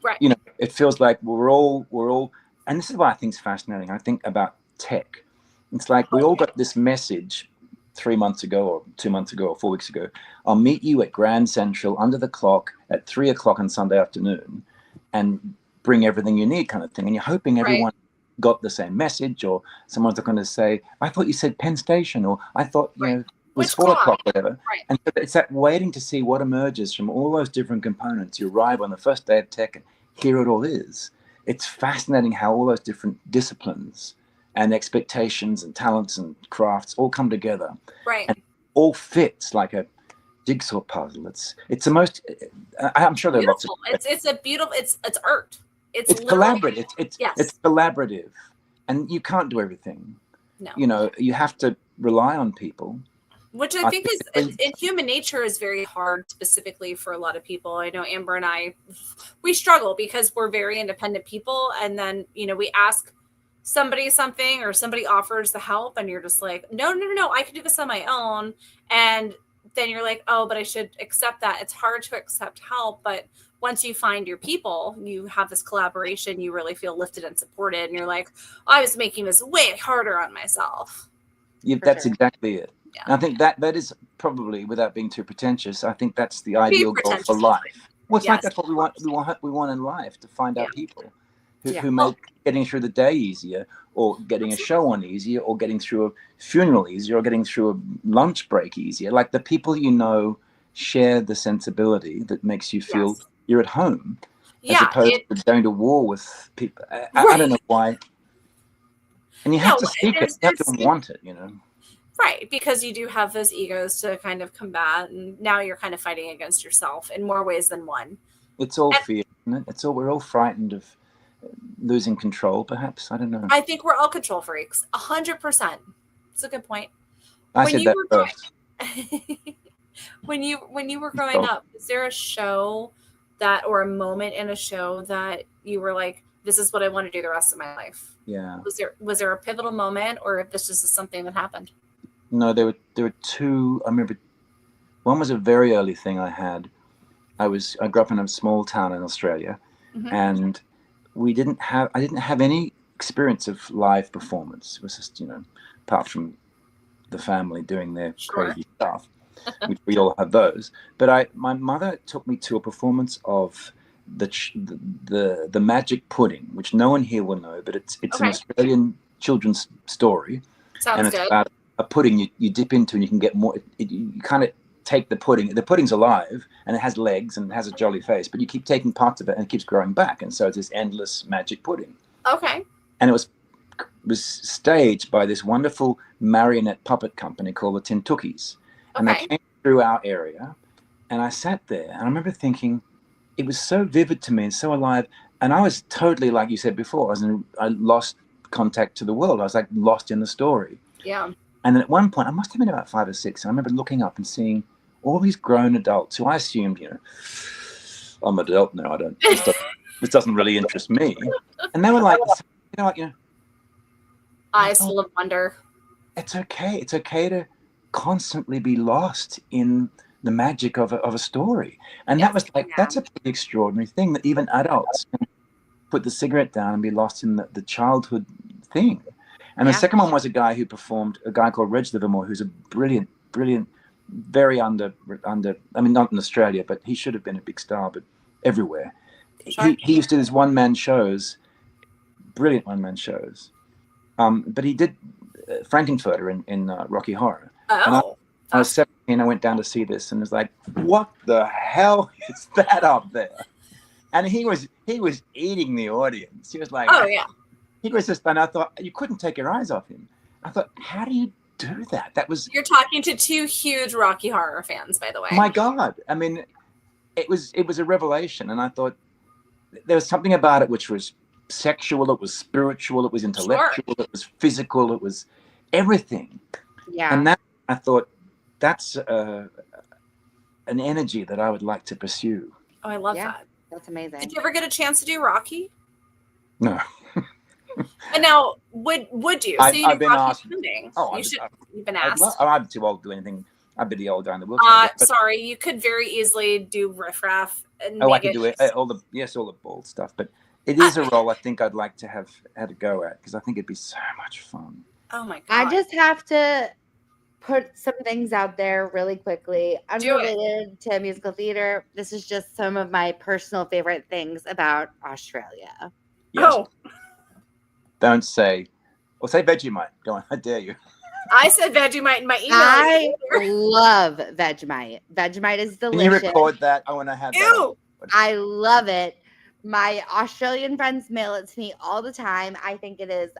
A: Right.
C: You know, it feels like we're all, and this is why I think it's fascinating. I think about tech. It's like we all got this message 3 months ago or 2 months ago or 4 weeks ago. I'll meet you at Grand Central under the clock at 3 o'clock on Sunday afternoon and bring everything you need, kind of thing. And you're hoping everyone got the same message, or someone's going to say, I thought you said Penn Station, or I thought, you know, it was 4 o'clock, whatever. Right. And so it's that waiting to see what emerges from all those different components. You arrive on the first day of tech and here it all is. It's fascinating how all those different disciplines and expectations and talents and crafts all come together.
A: Right.
C: And all fits like a jigsaw puzzle. It's the most, I'm sure there are lots of.
A: It's a beautiful, it's art.
C: It's collaborative. It's collaborative. And you can't do everything.
A: No.
C: You know, you have to rely on people.
A: Which I think is in human nature is very hard, specifically for a lot of people. I know Amber and I, we struggle because we're very independent people. And then, you know, we ask somebody something or somebody offers the help and you're just like, no, I can do this on my own. And then you're like, oh, but I should accept that. It's hard to accept help. But once you find your people, you have this collaboration, you really feel lifted and supported. And you're like, I was making this way harder on myself.
C: Yeah, that's exactly it. Yeah. And I think that is probably, without being too pretentious, I think that's the ideal goal for life. Well, it's like that's what we want in life, to find our people who make getting through the day easier, or getting a show on easier, or getting through a funeral easier, or getting through a lunch break easier. Like the people you know share the sensibility that makes you feel you're at home, as opposed to going to war with people. I don't know why. And you have to seek it. You have to want it, you know.
A: Right, because you do have those egos to kind of combat, and now you're kind of fighting against yourself in more ways than one.
C: It's all fear, isn't it? We're all frightened of losing control, perhaps. I don't know.
A: I think we're all control freaks, 100%. It's a good point.
C: I said that first.
A: When you were growing up, is there a show or a moment in a show that you were like, this is what I want to do the rest of my life?
C: Yeah.
A: Was there a pivotal moment, or if this just is something that happened?
C: No, there were two. I remember one was a very early thing I had. I grew up in a small town in Australia, and I didn't have any experience of live performance. It was just, you know, apart from the family doing their crazy stuff, which we all have those. But my mother took me to a performance of the Magic Pudding, which no one here will know, but it's an Australian children's story.
A: Sounds
C: and it's
A: good.
C: about a pudding you dip into, and you can get more. You kind of take the pudding. The pudding's alive, and it has legs, and it has a jolly face. But you keep taking parts of it, and it keeps growing back, and so it's this endless magic pudding.
A: Okay.
C: And it was staged by this wonderful marionette puppet company called the Tintukis. And they came through our area, and I sat there, and I remember thinking, it was so vivid to me and so alive. And I was totally, like you said before, I lost contact to the world. I was like lost in the story.
A: Yeah.
C: And then at one point, I must have been about 5 or 6, and I remember looking up and seeing all these grown adults who I assumed, I'm an adult now. This doesn't really interest me. And they were like,
A: eyes full of wonder.
C: It's okay. It's okay to constantly be lost in the magic of a story. And that was like, that's a pretty extraordinary thing, that even adults can put the cigarette down and be lost in the childhood thing. And the second one was a guy called Reg Livermore, who's a brilliant, very under, I mean, not in Australia, but he should have been a big star, but everywhere. He used to do these one-man shows, brilliant one-man shows. But he did Frankenfurter in Rocky Horror. And I was 17, I went down to see this and was like, what the hell is that up there? And he was eating the audience. He was like,
A: oh yeah.
C: He was just, and I thought, you couldn't take your eyes off him. I thought, how do you do that?
A: You're talking to two huge Rocky Horror fans, by the way.
C: My God. I mean, it was a revelation. And I thought there was something about it which was sexual, it was spiritual, it was intellectual, it was physical, it was everything.
B: Yeah.
C: And that, I thought, that's an energy that I would like to pursue.
A: Oh, I love that.
B: That's amazing.
A: Did you ever get a chance to do Rocky?
C: No.
A: And now, would you? So
C: I've been asked.
A: You've been asked.
C: I'm too old to do anything. I'd be the old guy in the wheelchair.
A: Sorry, you could very easily do riffraff.
C: I can do it. All the bald stuff. But it is a role I think I'd like to have had a go at, because I think it'd be so much fun.
A: Oh my God!
B: I just have to put some things out there really quickly. Unrelated to musical theater. This is just some of my personal favorite things about Australia.
C: Yes. Oh. Don't say, or say Vegemite. Go on, I dare you.
A: I said Vegemite in my email.
B: I love Vegemite. Vegemite is delicious.
C: Can you record that? I want to have that.
B: I love it. My Australian friends mail it to me all the time. I think it is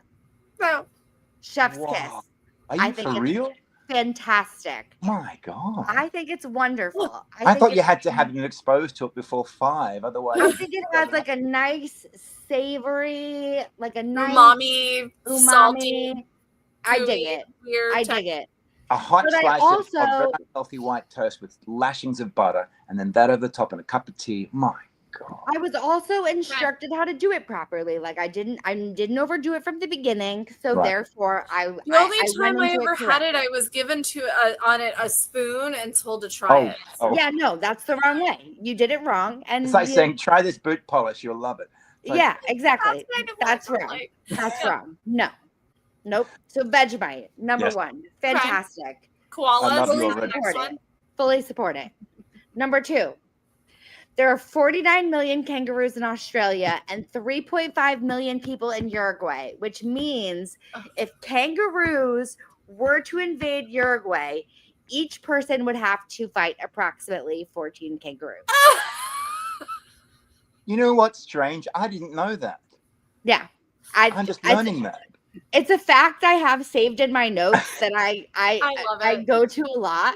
B: chef's kiss.
C: Are you for real?
B: Fantastic.
C: My God.
B: I think it's wonderful.
C: I thought you had to have been exposed to it before 5. Otherwise,
B: I think it has like a nice savory, like a nice
A: umami. Salty.
B: I dig it. I dig it.
C: A hot slice of very healthy white toast with lashings of butter, and then that over the top and a cup of tea. My God.
B: I was also instructed how to do it properly. Like I didn't overdo it from the beginning. So therefore
A: the only time I ever had it, I was given on it a spoon and told to try it.
B: Oh. Yeah, no, that's the wrong way. You did it wrong. And
C: it's like saying, try this boot polish, you'll love it. Like,
B: yeah, exactly. That's wrong. That's wrong. No. Nope. So Vegemite, number 1. Fantastic.
A: Koala.
B: Fully support it. Number 2. There are 49 million kangaroos in Australia and 3.5 million people in Uruguay, which means if kangaroos were to invade Uruguay, each person would have to fight approximately 14 kangaroos.
C: You know what's strange? I didn't know that.
B: Yeah.
C: I'm just learning that.
B: It's a fact I have saved in my notes that I go to a lot.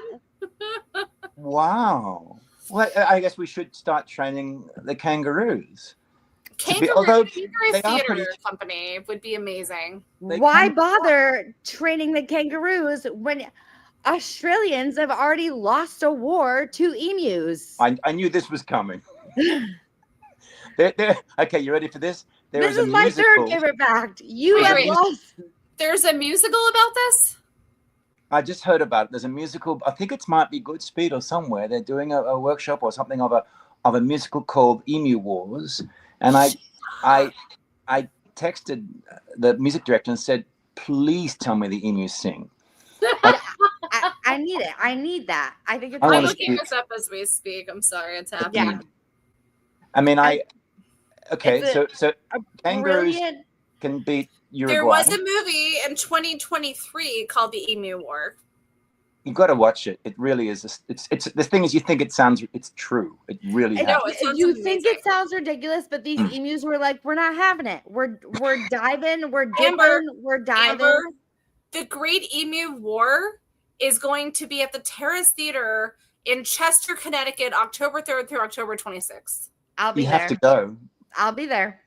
C: Wow. Well, I guess we should start training the kangaroos.
A: Kangaroo theater company would be amazing.
B: Why bother training the kangaroos when Australians have already lost a war to emus?
C: I knew this was coming. Okay, you ready for this?
B: This is my third favorite fact. You have lost.
A: There's a musical about this?
C: I just heard about it. There's a musical. I think it might be Goodspeed or somewhere. They're doing a workshop or something of a musical called Emu Wars. And I texted the music director and said, please tell me the emus sing.
B: I need it. I need that. I think it's.
A: I'm looking this up as we speak. I'm sorry, it's happening.
B: Yeah.
C: I mean, so kangaroos. can beat Uruguay.
A: There was a movie in 2023 called The Emu War.
C: You've got to watch it. It really is. It's the thing is, you think it's true. It really happens.
B: You think it sounds ridiculous, but these emus were like, we're not having it. We're diving. We're dipping. We're diving.
A: Amber, the Great Emu War is going to be at the Terrace Theater in Chester, Connecticut, October 3rd through October 26th.
B: I'll be there.
C: You have to go.
B: I'll be there.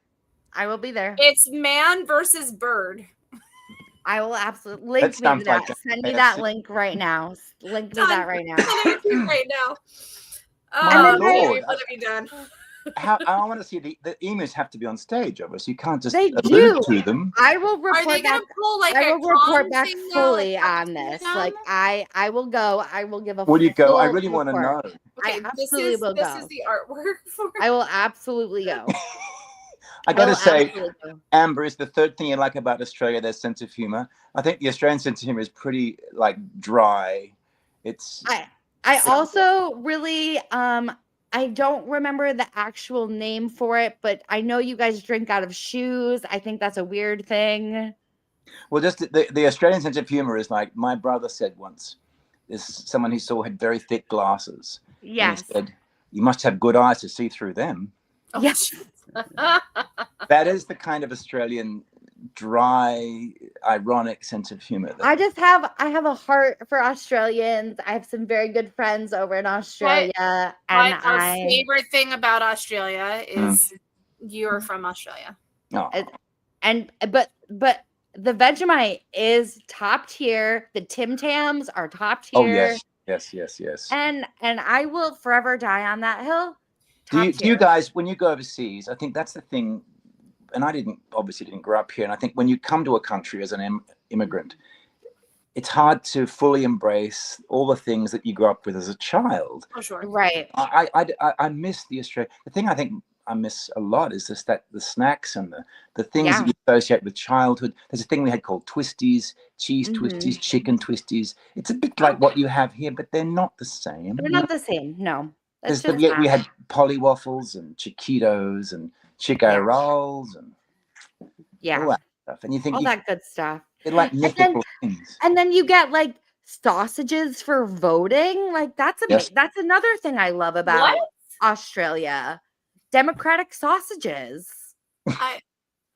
B: I will be there.
A: It's man versus bird.
B: I will absolutely link me to that. Send me that link right now. Link me that right now.
A: Right now.
C: My Lord.
A: What have you done?
C: I want to see the emus have to be on stage, obviously. You can't just
B: allude
C: to them.
B: I will report back. I will report back fully on this. Like I will go. I will give a.
C: Will you go? I really want to know.
A: Okay,
B: I absolutely will go.
A: This is the artwork for it.
B: I will absolutely go.
C: I got to say, Amber, is the third thing you like about Australia their sense of humor. I think the Australian sense of humor is pretty like dry. It's.
B: I also really I don't remember the actual name for it, but I know you guys drink out of shoes. I think that's a weird thing.
C: Well, just the Australian sense of humor is like my brother said once. Is someone he saw had very thick glasses.
B: Yes.
C: And he said, "You must have good eyes to see through them."
A: Oh,
B: yes.
C: That is the kind of Australian dry, ironic sense of humor.
B: I have a heart for Australians. I have some very good friends over in Australia.
A: My favorite thing about Australia is you're from Australia.
C: Oh.
B: But the Vegemite is top tier. The Tim Tams are top tier.
C: Oh yes.
B: And I will forever die on that hill.
C: Do you guys, when you go overseas, I think that's the thing, and I obviously didn't grow up here, and I think when you come to a country as an immigrant, it's hard to fully embrace all the things that you grew up with as a child.
A: Oh, sure.
B: Right.
C: I miss the Australia. The thing I think I miss a lot is just that the snacks and the things that you associate with childhood. There's a thing we had called twisties, cheese twisties, chicken twisties. It's a bit like what you have here, but they're not the same.
B: They're not the same. No.
C: We had pollywaffles and chiquitos and Chico rolls and all that stuff. And you think
B: all that good stuff.
C: They're like mythical things.
B: And then you get like sausages for voting. Like that's another thing I love about Australia. Democratic sausages.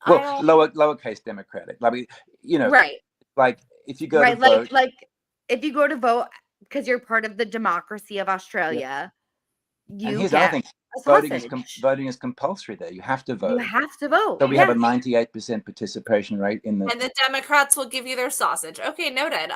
C: Lowercase democratic. Like
B: right.
C: Like if you go to vote,
B: like if you go to vote because you're part of the democracy of Australia. You
C: here's
B: get
C: the other thing. Voting is compulsory there. You have to vote.
B: You have to vote.
C: So we have a 98% participation rate in the.
A: And the Democrats will give you their sausage. Okay, noted.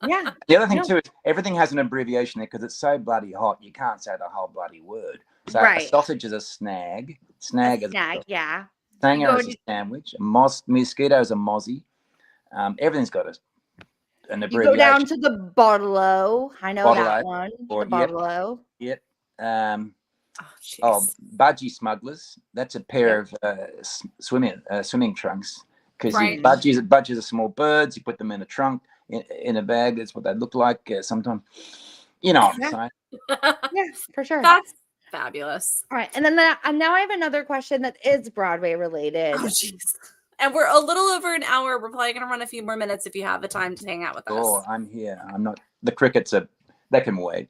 B: Yeah.
C: The other thing too is everything has an abbreviation there because it's so bloody hot. You can't say the whole bloody word. So a sausage is a snag. Snag is a
B: yeah.
C: Sanger is a sandwich. A mosquito is a mozzie. Everything's got an abbreviation.
B: You go down to the bottle-o. I know that one. The bottle-o.
C: Yep. Budgie smugglers. That's a pair of swimming trunks. Because budgies are small birds. You put them in a trunk, in a bag. That's what they look like sometimes. You know what I'm saying?
B: Yes, for sure.
A: That's fabulous.
B: All right. And then now I have another question that is Broadway related.
A: Oh, jeez. And we're a little over an hour. We're probably going to run a few more minutes if you have the time to hang out with us.
C: Oh, I'm here. I'm not. The crickets they can wait.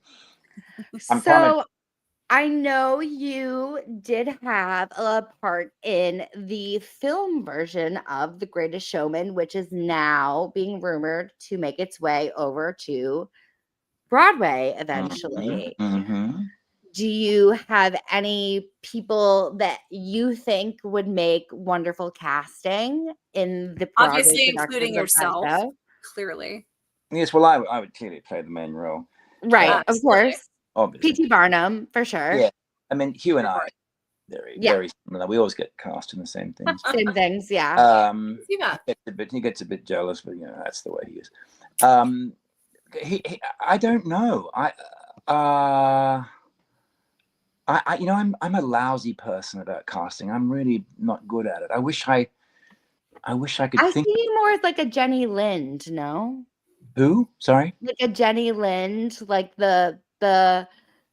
B: I know you did have a part in the film version of The Greatest Showman, which is now being rumored to make its way over to Broadway eventually.
C: Mm-hmm.
B: Do you have any people that you think would make wonderful casting in the Broadway
A: obviously including yourself? Clearly.
C: Yes, well, I would clearly play the main role.
B: Right, of course.
C: Obviously.
B: P.T. Barnum, for sure.
C: Yeah. I mean, Hugh and I very similar. We always get cast in the same things.
B: Same things, yeah.
C: He gets a bit jealous, but that's the way he is. I don't know. I'm a lousy person about casting. I'm really not good at it. I wish I could think.
B: I see you more as like a Jenny Lind, no?
C: Who? Sorry?
B: Like a Jenny Lind, like the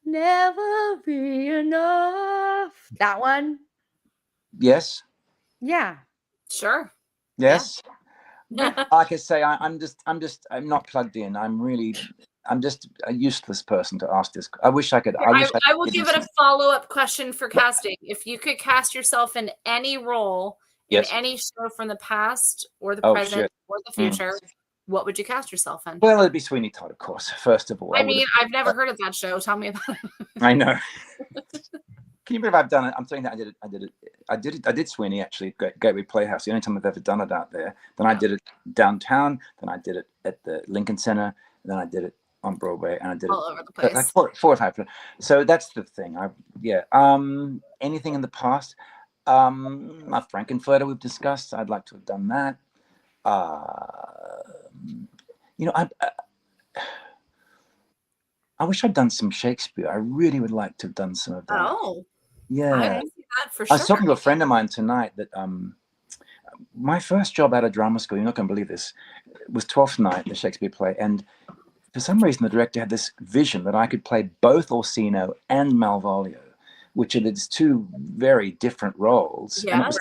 B: Never Be Enough. That one?
C: Yes.
B: Yeah.
A: Sure.
C: Yes.
A: Yeah.
C: Like I say, I'm not plugged in. I'm just a useless person to ask this. I wish I could.
A: I will give it a follow-up question for casting. If you could cast yourself in any role in any show from the past or the present or the future, what would you cast yourself in?
C: Well, it'd be Sweeney Todd, of course. First of all,
A: I mean, I've never heard of that show. Tell me about it.
C: I know. Can you believe I've done it? I'm saying that I did Sweeney actually at Gateway Playhouse. The only time I've ever done it out there. Then I did it downtown. Then I did it at the Lincoln Center. Then I did it on Broadway, and I did
A: all
C: it
A: over the place.
C: like four or five. So that's the thing. Anything in the past. My Frankenfurter we've discussed. I'd like to have done that. I wish I'd done some Shakespeare. I really would like to have done some of that.
A: Oh,
C: yeah.
A: I can see that for sure.
C: I was talking to a friend of mine tonight that my first job out of drama school, you're not going to believe this, was Twelfth Night, the Shakespeare play. And for some reason, the director had this vision that I could play both Orsino and Malvolio, which are these two very different roles.
A: Yes.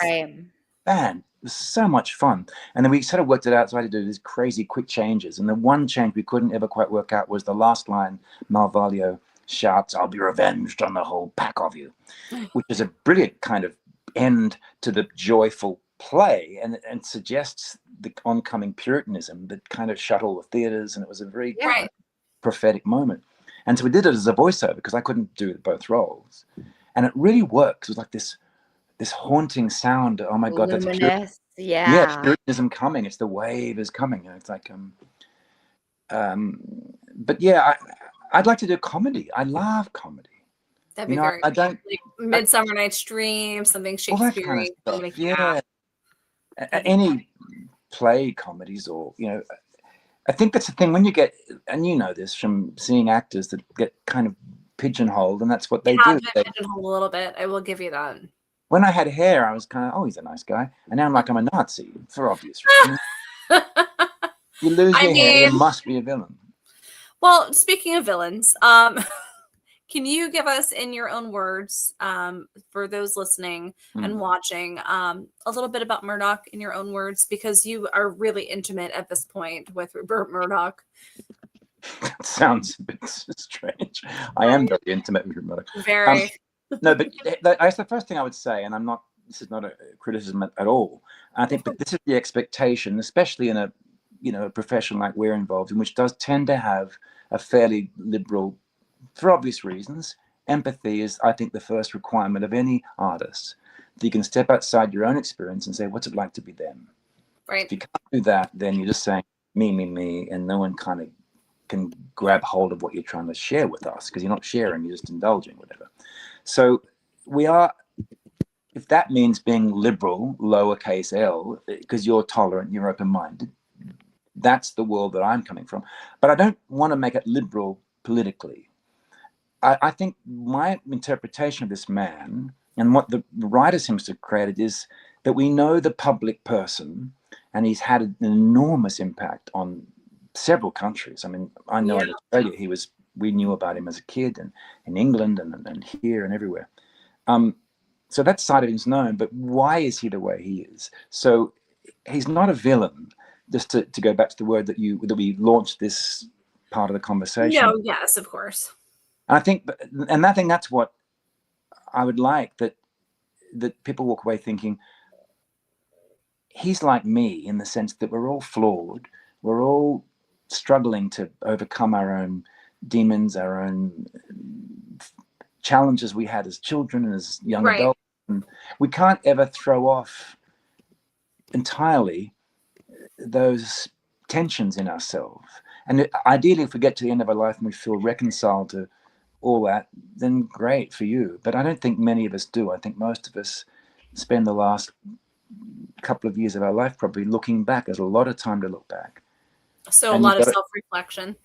C: Man, it was so much fun. And then we sort of worked it out. So I had to do these crazy quick changes. And the one change we couldn't ever quite work out was the last line. Malvolio shouts, "I'll be revenged on the whole pack of you," which is a brilliant kind of end to the joyful play and suggests the oncoming Puritanism that kind of shut all the theaters. And it was a very prophetic moment. And so we did it as a voiceover because I couldn't do both roles. And it really works. It was like this haunting sound. Oh my God, that's Puritanism coming. It's the wave is coming. It's like, but yeah, I'd like to do comedy. I love comedy.
A: That'd be very. I don't like Midsummer Night's Dream, something Shakespearean.
C: Kind of stuff. Any play comedies, or I think that's the thing when you get, and you know this from seeing actors that get kind of pigeonholed, and that's what they do.
A: Pigeonholed a little bit. I will give you that.
C: When I had hair, I was kind of, oh, he's a nice guy. And now I'm like, I'm a Nazi for obvious reasons. You lose your hair, you must be a villain.
A: Well, speaking of villains, can you give us, in your own words, for those listening and watching, a little bit about Murdoch in your own words? Because you are really intimate at this point with Rupert Murdoch.
C: That sounds a bit strange. I am very intimate with Murdoch.
A: Very.
C: No, but that's the first thing I would say, and this is not a criticism at all. I think that this is the expectation, especially in a profession like we're involved in, which does tend to have a fairly liberal, for obvious reasons. Empathy is, I think, the first requirement of any artist. That you can step outside your own experience and say, what's it like to be them?
A: Right.
C: If you can't do that, then you're just saying me, and no one kind of can grab hold of what you're trying to share with us, because you're not sharing, you're just indulging, whatever. So we are, if that means being liberal, lowercase l, because you're tolerant, you're open-minded, that's the world that I'm coming from. But I don't want to make it liberal politically. I think my interpretation of this man and what the writer seems to have created is that we know the public person, and he's had an enormous impact on several countries. I mean, I know in Australia we knew about him as a kid, and in England and here and everywhere. So that side of him is known, but why is he the way he is? So he's not a villain, just to go back to the word that we launched this part of the conversation.
A: No, yes, of course.
C: I think that's what I would like, that people walk away thinking, he's like me in the sense that we're all flawed. We're all struggling to overcome our own demons, our own challenges we had as children and as young adults. And we can't ever throw off entirely those tensions in ourselves. And ideally, if we get to the end of our life and we feel reconciled to all that, then great for you. But I don't think many of us do. I think most of us spend the last couple of years of our life probably looking back. There's a lot of time to look back.
A: So and a lot of self-reflection.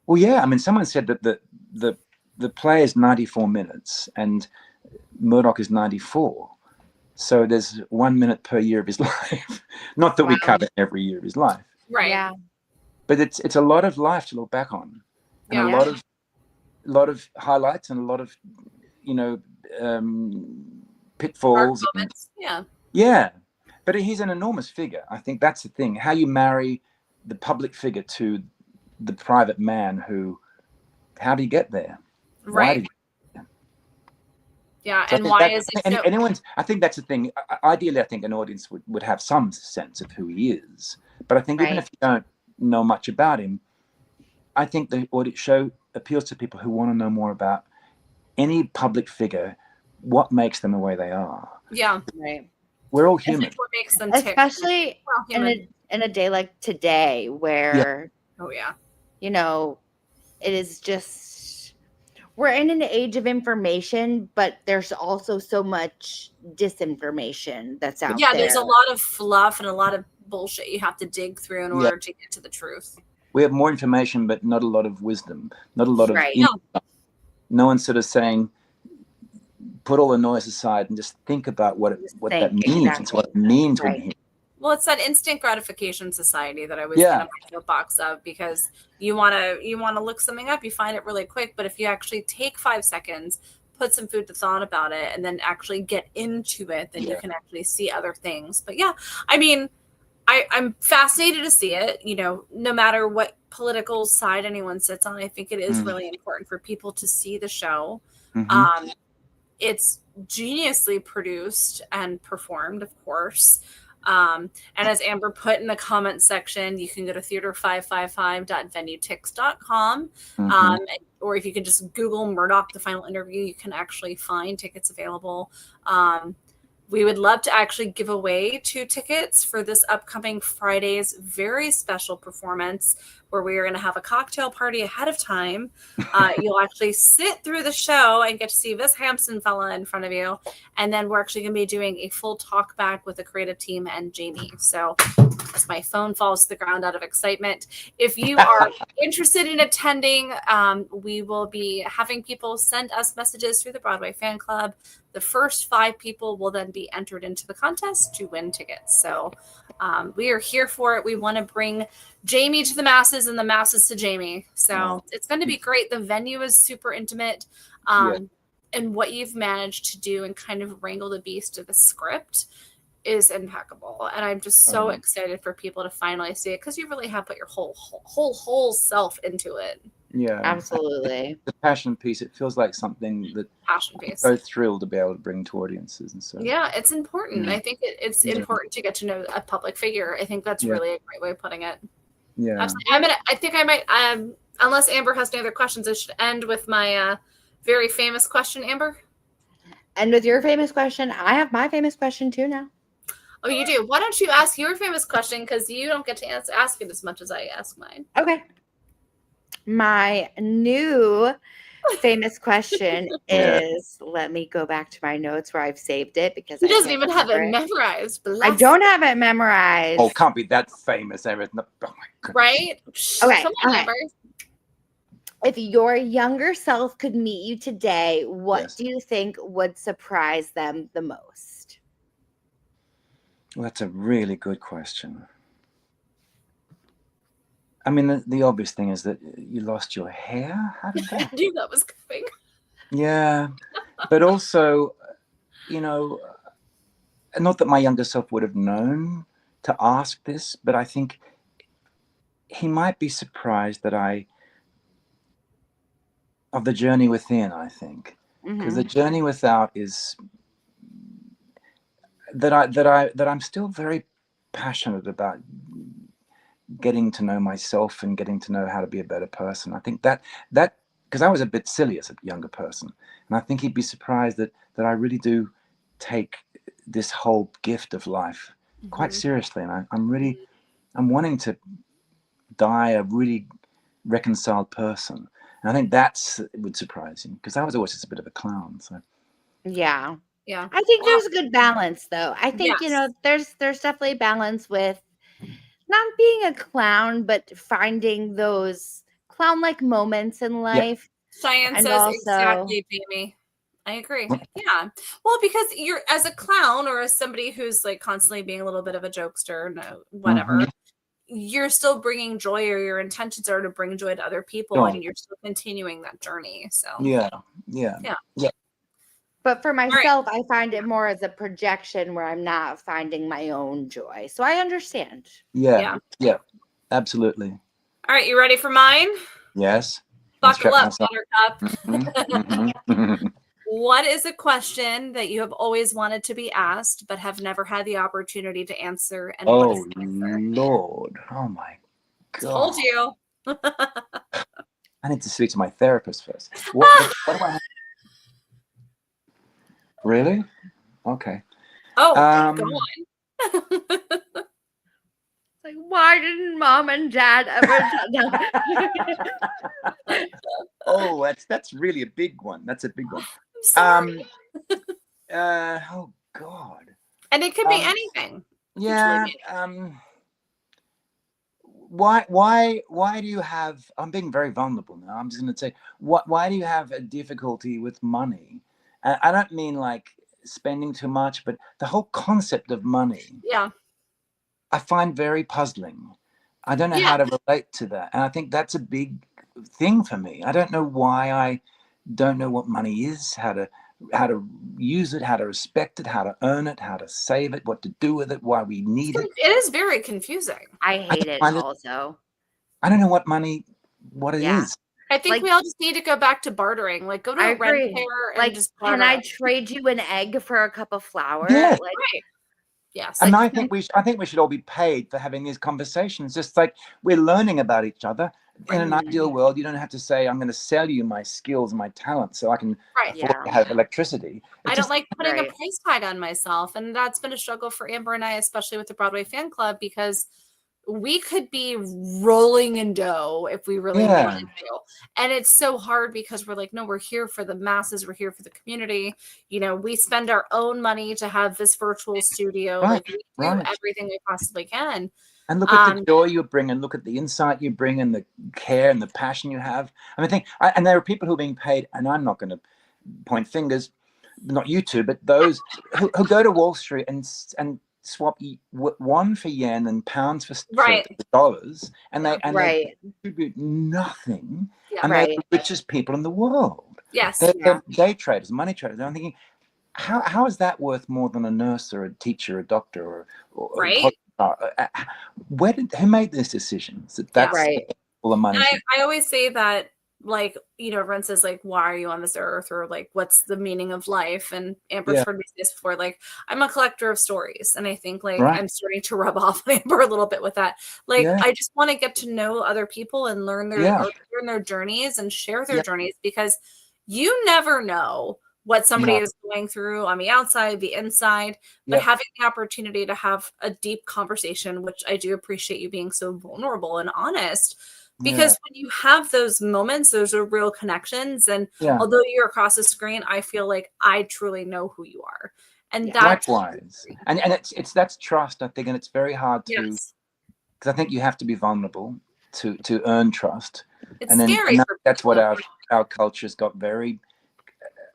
C: Well, yeah. I mean, someone said that the play is 94 minutes and Murdoch is 94. So there's 1 minute per year of his life. Not that we cover every year of his life.
A: Right. Yeah.
C: But it's a lot of life to look back on. And a lot of highlights and a lot of, pitfalls.
A: Yeah.
C: Yeah. But he's an enormous figure. I think that's the thing. How you marry the public figure to the private man who, how do you get there?
A: Right.
C: Why did you?
A: Yeah, so and why is it so?
C: Anyone's, I think that's the thing. Ideally, I think an audience would have some sense of who he is. But I think even if you don't know much about him, I think the audit show appeals to people who want to know more about any public figure, what makes them the way they are.
A: Yeah, right.
C: We're all human.
A: What makes them tick.
B: Especially in a day like today where, you know, it is just, we're in an age of information, but there's also so much disinformation that's out there.
A: Yeah, there's a lot of fluff and a lot of bullshit you have to dig through in order to get to the truth.
C: We have more information, but not a lot of wisdom, not a lot of no one's sort of saying, put all the noise aside and just think about what that means. Exactly. It's what it means when you.
A: Well, it's that instant gratification society that I was kind of in a box of, because you want to look something up, you find it really quick, but if you actually take 5 seconds, put some food to thought about it, and then actually get into it, then you can actually see other things. But yeah, I mean, I'm fascinated to see it. You know, no matter what political side anyone sits on, I think it is really important for people to see the show. Mm-hmm. It's geniusly produced and performed, of course. And as Amber put in the comment section, you can go to theater555.venuetix.com. Or if you can just Google Murdoch, the final interview, you can actually find tickets available. We would love to actually give away 2 tickets for this upcoming Friday's very special performance, where we are going to have a cocktail party ahead of time. You'll actually sit through the show and get to see this Hampson fella in front of you. And then we're actually going to be doing a full talk back with the creative team and Jamie. So as my phone falls to the ground out of excitement, if you are interested in attending, we will be having people send us messages through the Broadway Fan Club. The first 5 people will then be entered into the contest to win tickets. So we are here for it. We want to bring Jamie to the masses and the masses to Jamie. So it's going to be great. The venue is super intimate. And what you've managed to do and kind of wrangle the beast of a script is impeccable. And I'm just so excited for people to finally see it, because you really have put your whole self into it.
C: Yeah,
B: absolutely.
C: The passion piece, it feels like something that
A: passion piece.
C: So thrilled to be able to bring to audiences, and so
A: it's important. I think it's important to get to know a public figure. I think that's really a great way of putting it.
C: Yeah,
A: I think I might, unless Amber has any other questions, I should end with my very famous question. Amber,
B: and with your famous question, I have my famous question too now.
A: Oh, you do? Why don't you ask your famous question, because you don't get to ask it as much as I ask mine.
B: Okay. My new famous question is, let me go back to my notes where I've saved it, because
A: he doesn't even have it memorized.
B: I don't have it memorized.
C: Oh, can't be that famous. Oh my goodness.
A: Right?
B: Okay.
A: Come on, Amber.
B: If your younger self could meet you today, what do you think would surprise them the most?
C: Well, that's a really good question. I mean, the obvious thing is that you lost your hair. How did that?
A: I knew that was coming.
C: Yeah, but also, you know, not that my younger self would have known to ask this, but I think he might be surprised that of the journey within, I think, because the journey without is that I'm still very passionate about getting to know myself and getting to know how to be a better person. I think that because I was a bit silly as a younger person, and I think he'd be surprised that I really do take this whole gift of life quite seriously, and I'm wanting to die a really reconciled person. And I think it would surprise him, because I was always just a bit of a clown. So
B: yeah, I think there's a good balance, though. I think there's definitely a balance with not being a clown, but finding those clown-like moments in life.
A: Cheyenne says exactly, Jamie. I agree. Yeah. Well, because you're, as a clown or as somebody who's like constantly being a little bit of a jokester, whatever, you're still bringing joy, or your intentions are to bring joy to other people, and you're still continuing that journey. So
C: yeah.
B: But for myself, I find it more as a projection where I'm not finding my own joy. So I understand.
C: Yeah. Absolutely.
A: All right, you ready for mine?
C: Yes.
A: Buckle up, Buttercup.
C: Mm-hmm.
A: What is a question that you have always wanted to be asked but have never had the opportunity to answer? And what is the answer?
C: Lord. Oh my God.
A: Told you.
C: I need to speak to my therapist first. What do I have? Really? Okay.
A: Oh, go on.
B: Like, why didn't mom and dad ever
C: Oh, that's really a big one. That's a big one.
A: I'm sorry.
C: Oh God.
A: And it could be anything.
C: Yeah. Why do you have, I'm being very vulnerable now. I'm just going to say, why do you have a difficulty with money? I don't mean like spending too much, but the whole concept of money.
A: Yeah.
C: I find very puzzling. I don't know how to relate to that. And I think that's a big thing for me. I don't know why I don't know what money is, how to use it, how to respect it, how to earn it, how to save it, what to do with it, why we need it.
A: It is very confusing.
B: I hate it also.
C: I don't know what it is.
A: I think we all just need to go back to bartering. Like, go to a rent fair and
B: like,
A: just barter.
B: can I trade you an egg for a cup of flour?
C: Yes.
B: Like,
A: right. Yes.
C: And I think we should all be paid for having these conversations. Just like we're learning about each other. In an ideal world, you don't have to say, I'm going to sell you my skills and my talent so I can afford to have electricity.
A: I don't like putting a price tag on myself. And that's been a struggle for Amber and I, especially with the Broadway fan club, because we could be rolling in dough if we really wanted to. And it's so hard because we're like, no, we're here for the masses. We're here for the community. You know, we spend our own money to have this virtual studio. Like, we do everything we possibly can.
C: And look at the joy you bring, and look at the insight you bring, and the care and the passion you have. I mean, and there are people who are being paid, and I'm not going to point fingers, not you two, but those who go to Wall Street and swap won for yen and pounds for dollars, and they contribute nothing, and they're the richest people in the world.
A: Yes,
C: they're day traders, money traders. I'm thinking, how is that worth more than a nurse or a teacher, or a doctor, or who made these decisions? That's all the money.
A: I always say that, like, you know, everyone says, like, why are you on this earth, or like, what's the meaning of life? And Amber's heard me say this before, like, I'm a collector of stories, and I think like I'm starting to rub off on Amber a little bit with that. Like, I just want to get to know other people and learn their journeys and share their journeys, because you never know what somebody is going through on the outside, the inside, but having the opportunity to have a deep conversation, which I do appreciate you being so vulnerable and honest, because when you have those moments, those are real connections. And although you're across the screen, I feel like I truly know who you are. And that's
C: likewise. And that's trust, I think, and it's very hard to, because I think you have to be vulnerable to earn trust.
A: It's scary.
C: That's what our culture's got very,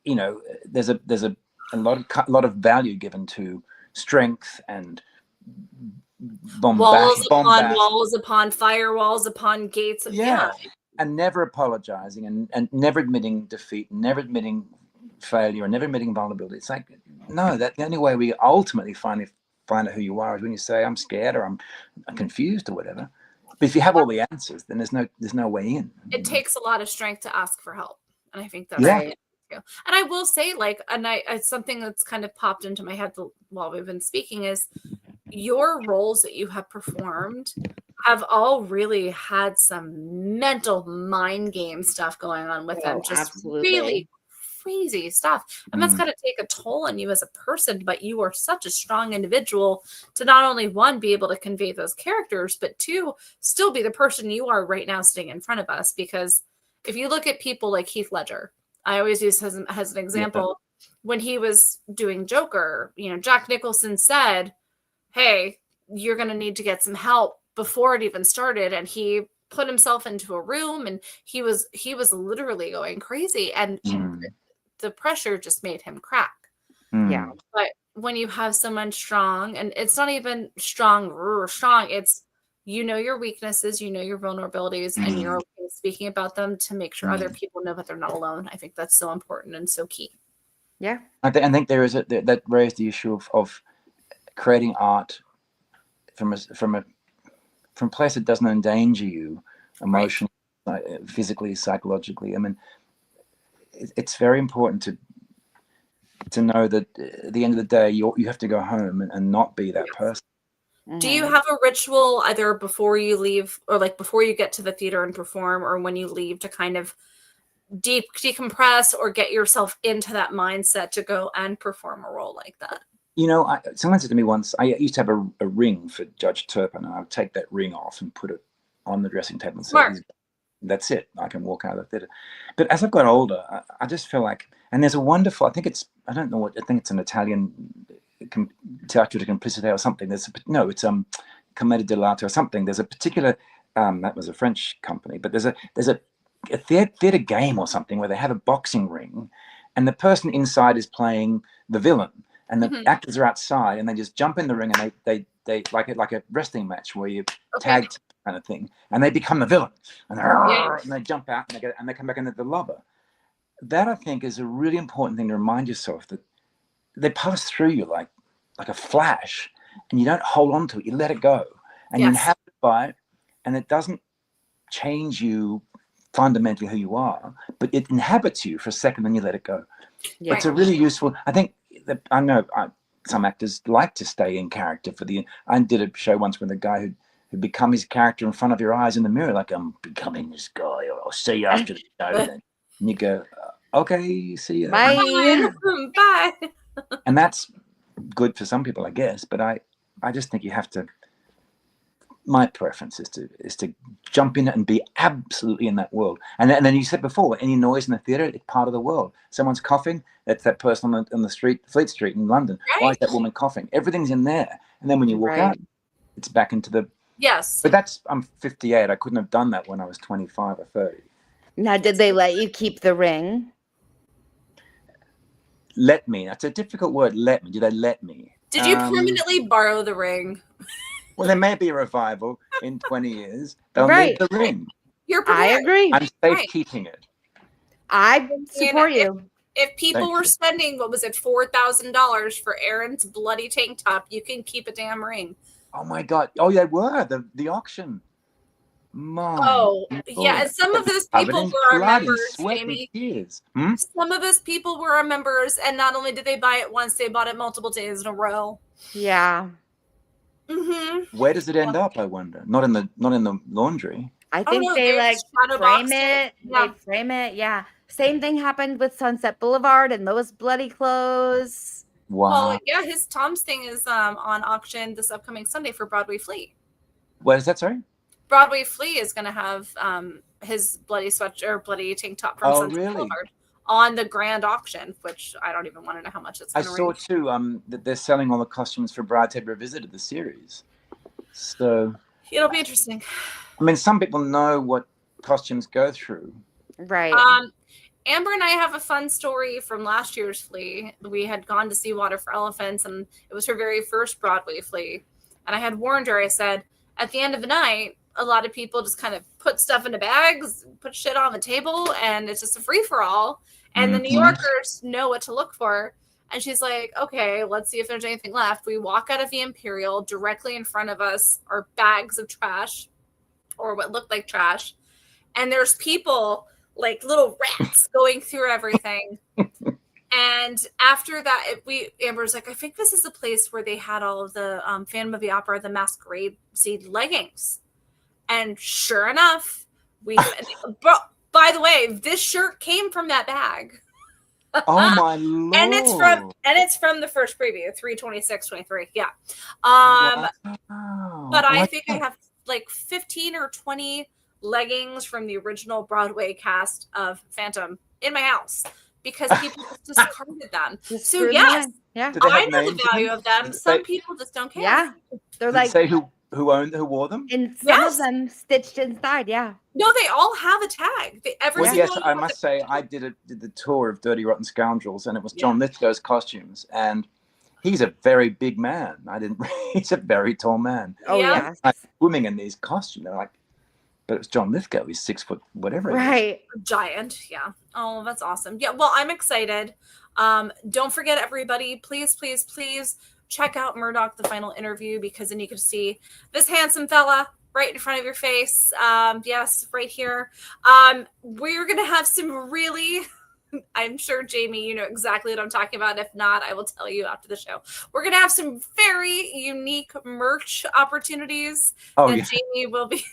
C: you know, there's a lot of value given to strength and
A: walls upon walls upon firewalls upon gates.
C: And never apologizing and never admitting defeat, never admitting failure, and never admitting vulnerability. It's like, no, that the only way we ultimately find out who you are is when you say, I'm scared, or I'm confused, or whatever. But if you have all the answers, then there's no way in.
A: It takes a lot of strength to ask for help, and I think that's right. And I will say, like, it's something that's kind of popped into my head while we've been speaking, is your roles that you have performed have all really had some mental mind game stuff going on with them. Just really crazy stuff. And that's got to take a toll on you as a person, but you are such a strong individual to not only, one, be able to convey those characters, but two, still be the person you are right now sitting in front of us. Because if you look at people like Heath Ledger, I always use as an example, when he was doing Joker, you know, Jack Nicholson said, hey, you're going to need to get some help before it even started. And he put himself into a room, and he was literally going crazy, and the pressure just made him crack. But when you have someone strong, and it's not even strong, it's, you know, your weaknesses, you know, your vulnerabilities, and you're okay speaking about them to make sure other people know that they're not alone. I think that's so important and so key.
B: Yeah.
C: I think there is that raised the issue of creating art from a place that doesn't endanger you emotionally, physically, psychologically. I mean, it's very important to know that at the end of the day, you have to go home and not be that person.
A: Do you have a ritual either before you leave or like before you get to the theater and perform, or when you leave, to kind of decompress or get yourself into that mindset to go and perform a role like that?
C: You know, someone said to me once, I used to have a ring for Judge Turpin, and I would take that ring off and put it on the dressing table and say, that's it. I can walk out of the theater. But as I've got older, I just feel like, and there's a wonderful, I think it's an Italian Teatro di Complicità or something. It's Commedia dell'arte or something. There's a particular, that was a French company, but there's a theater game or something where they have a boxing ring and the person inside is playing the villain and the actors are outside and they just jump in the ring and they like a wrestling match where you tag kind of thing, and they become the villain and they jump out and they come back into the lobber. That I think is a really important thing to remind yourself that they pass through you like a flash, and you don't hold on to it. You let it go, and you inhabit by it, and it doesn't change you fundamentally who you are, but it inhabits you for a second, and you let it go. Yeah. It's a really useful. I think that I know some actors like to stay in character I did a show once with a guy who'd become his character in front of your eyes in the mirror, like, I'm becoming this guy, or I'll see you after the show. And you go, okay, see you.
B: Bye.
A: Bye.
C: And that's good for some people, I guess, but I just think you have to, my preference is to jump in it and be absolutely in that world. And then you said before, any noise in the theater, it's part of the world. Someone's coughing, that's that person on the street, Fleet Street in London. Right. Why is that woman coughing? Everything's in there. And then when you walk out, it's back into the...
A: Yes.
C: But I'm 58. I couldn't have done that when I was 25 or 30.
B: Now, did they let you keep the ring?
C: Let me. That's a difficult word, let me. Did they let me?
A: Did you permanently borrow the ring?
C: Well, there may be a revival in 20 years. They'll need the ring.
B: I agree.
C: I'm safe keeping it.
B: I support you.
A: If people were spending, what was it, $4,000 for Aaron's bloody tank top, you can keep a damn ring.
C: Oh my God! Oh, they were the auction.
A: Yeah, and some of those people were our members, Jamie. Some of those people were our members, and not only did they buy it once, they bought it multiple days in a row.
B: Yeah.
C: Where does it end up? I wonder. Not in the laundry.
B: I think they frame it. Yeah. They frame it. Yeah. Same thing happened with Sunset Boulevard and those bloody clothes.
C: Wow.
A: Well, yeah, Tom's thing is on auction this upcoming Sunday for Broadway Flea.
C: What is that? Sorry.
A: Broadway Flea is going to have his bloody sweatshirt or bloody tank top from Sunset Boulevard on the grand auction, which I don't even want to know how much it's going to
C: I saw too that they're selling all the costumes for Brideshead Revisited, the series. So
A: it'll be interesting.
C: I mean, some people know what costumes go through.
B: Right.
A: Amber and I have a fun story from last year's Flea. We had gone to see Water for Elephants, and it was her very first Broadway Flea. And I had warned her, I said, at the end of the night, a lot of people just kind of put stuff into bags, put shit on the table, and it's just a free-for-all. And the New Yorkers know what to look for. And she's like, okay, let's see if there's anything left. We walk out of the Imperial. Directly in front of us are bags of trash, or what looked like trash. And there's people, like little rats, going through everything. And after that, Amber's like, I think this is the place where they had all of the Phantom of the Opera, the Masquerade seed leggings. And sure enough, by the way, this shirt came from that bag.
C: Oh my Lord.
A: And it's from the first preview, 3/26/23. Yeah. Wow. But I think I have like 15 or 20 leggings from the original Broadway cast of Phantom in my house because people just discarded them. So yes, I know the value of them. Some people just don't care.
B: Yeah, they're like,
C: say who wore them,
B: and some of them stitched inside. Yeah,
A: no, they all have a tag.
C: I must say, I did the tour of Dirty Rotten Scoundrels, and it was John Lithgow's costumes, and he's a very big man. He's a very tall man.
B: Oh yeah,
C: swimming in these costumes. They're like, but it's John Lithgow. He's 6 foot whatever.
B: Right,
A: giant. Yeah. Oh, that's awesome. Yeah. Well, I'm excited. Don't forget, everybody, please, please, please check out Murdoch, the final interview, because then you can see this handsome fella right in front of your face. Yes, right here. We're going to have some really, I'm sure, Jamie, you know exactly what I'm talking about. If not, I will tell you after the show. We're going to have some very unique merch opportunities that Jamie will be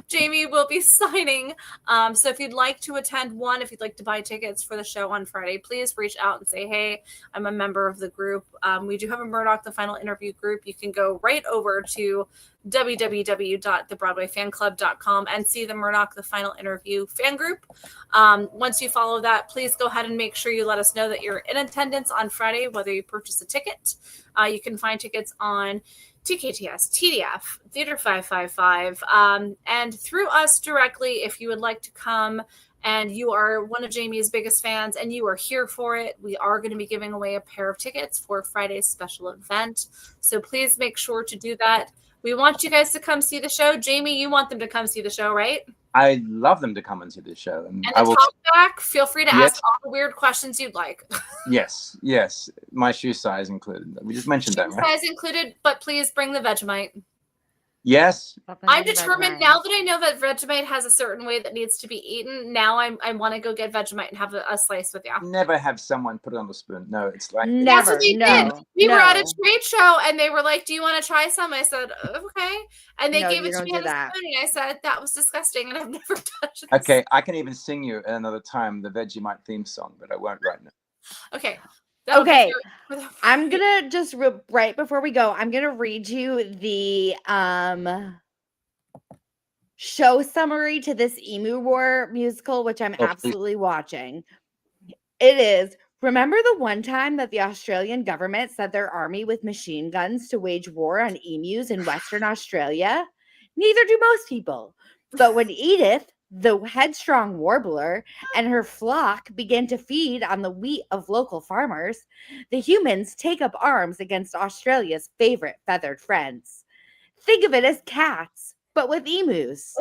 A: Jamie will be signing. So if you'd like to attend one, if you'd like to buy tickets for the show on Friday, please reach out and say, hey, I'm a member of the group. We do have a Murdoch, the final interview group. You can go right over to www.thebroadwayfanclub.com and see the Murdoch, the final interview fan group. Once you follow that, please go ahead and make sure you let us know that you're in attendance on Friday, whether you purchase a ticket. You can find tickets on TKTS, TDF, Theater 555, and through us directly if you would like to come and you are one of Jamie's biggest fans and you are here for it. We are going to be giving away a pair of tickets for Friday's special event. So please make sure to do that. We want you guys to come see the show. Jamie, you want them to come see the show, right?
C: I'd love them to come and see the show.
A: And I will talk back. Feel free to ask all the weird questions you'd like.
C: Yes. My shoe size included. We just mentioned that, right?
A: Shoe size included, but please bring the Vegemite.
C: Yes.
A: I'm determined now that I know that Vegemite has a certain way that needs to be eaten. Now I want to go get Vegemite and have a slice with you.
C: Never have someone put it on the spoon. No, it's like
B: never.
A: That's what they did. We were at a trade show and they were like, "Do you want to try some?" I said, "Okay," and they gave it to me on a spoon. And I said, "That was disgusting," and I've never touched it.
C: Okay, I can even sing you another time the Vegemite theme song, but I won't right now.
A: Okay.
B: Okay, I'm gonna just right before we go, I'm gonna read you the show summary to this Emu War musical, which I'm absolutely watching. It is, remember the one time that the Australian government sent their army with machine guns to wage war on emus in Western Australia? Neither do most people. But when Edith, the headstrong warbler, and her flock begin to feed on the wheat of local farmers, the humans take up arms against Australia's favorite feathered friends. Think of it as cats, but with emus.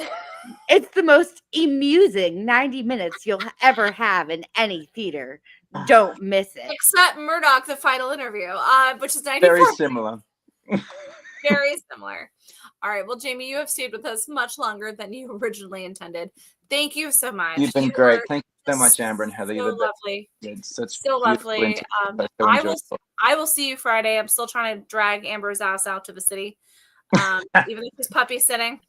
B: It's the most amusing 90 minutes you'll ever have in any theater. Don't miss it.
A: Except Murdoch, the final interview, which is 94.
C: Very similar.
A: Very similar. All right. Well, Jamie, you have stayed with us much longer than you originally intended. Thank you so much.
C: You've been great. Thank you so much, Amber and Heather.
A: So lovely.
C: It's such
A: so lovely. I will see you Friday. I'm still trying to drag Amber's ass out to the city, even if she's puppy sitting.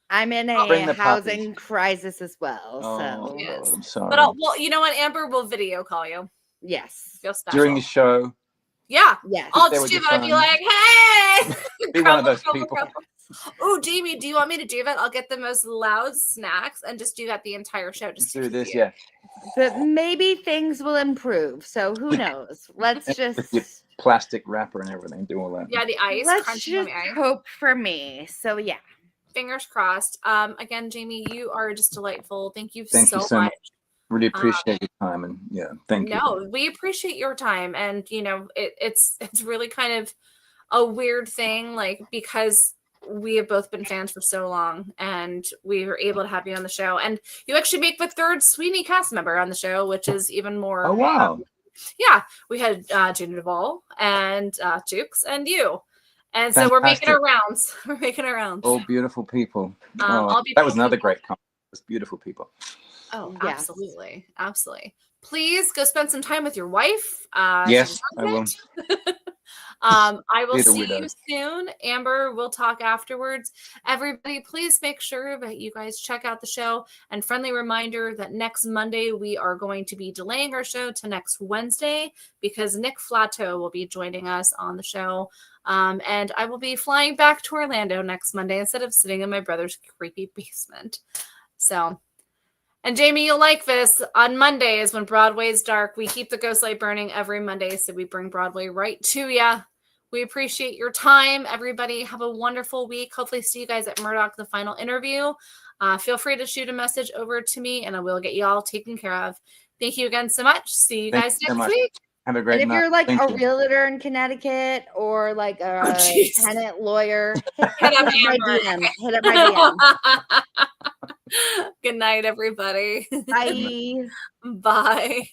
B: I'm in a housing crisis as well. So
A: yes.
C: I'm sorry.
A: But well, you know what? Amber will video call you.
B: Yes.
A: Feel special.
C: During the show.
B: Yeah.
A: I'll just do that and be like, hey.
C: Be one of those people.
A: Oh, Jamie, do you want me to do that? I'll get the most loud snacks and just do that the entire show. Just
C: do this, yeah.
B: But maybe things will improve. So who knows? Let's just
C: plastic wrapper and everything. Do all that.
A: Yeah, the ice.
B: Let's just hope for me. So yeah.
A: Fingers crossed. Again, Jamie, you are just delightful. Thank you so much.
C: Really appreciate your time and thank you.
A: No, we appreciate your time, and you know it's really kind of a weird thing, like because we have both been fans for so long, and we were able to have you on the show, and you actually make the third Sweeney cast member on the show, which is even more.
C: Oh wow!
A: Yeah, we had Gina Duvall and Jukes and you. And so
C: Fantastic.
A: We're making our rounds. We're making our rounds.
C: All beautiful people.
A: That
C: was another great comment. It was beautiful people.
A: Oh, yes. Absolutely. Absolutely. Please go spend some time with your wife.
C: Yes, I will.
A: I will see you soon. Amber, we'll talk afterwards. Everybody, please make sure that you guys check out the show. And friendly reminder that next Monday, we are going to be delaying our show to next Wednesday because Nick Flatto will be joining us on the show. And I will be flying back to Orlando next Monday instead of sitting in my brother's creepy basement. So, and Jamie, you'll like this. On Mondays when Broadway's dark, we keep the ghost light burning every Monday. So we bring Broadway right to you. We appreciate your time. Everybody have a wonderful week. Hopefully see you guys at Murdoch, the final interview. Feel free to shoot a message over to me and I will get you all taken care of. Thank you again so much. See you guys next week.
C: Have a great night.
B: And if you're like a realtor in Connecticut or like a tenant lawyer, hit up my DM. Hit up my DM.
A: Good night, everybody.
B: Bye.
A: Bye.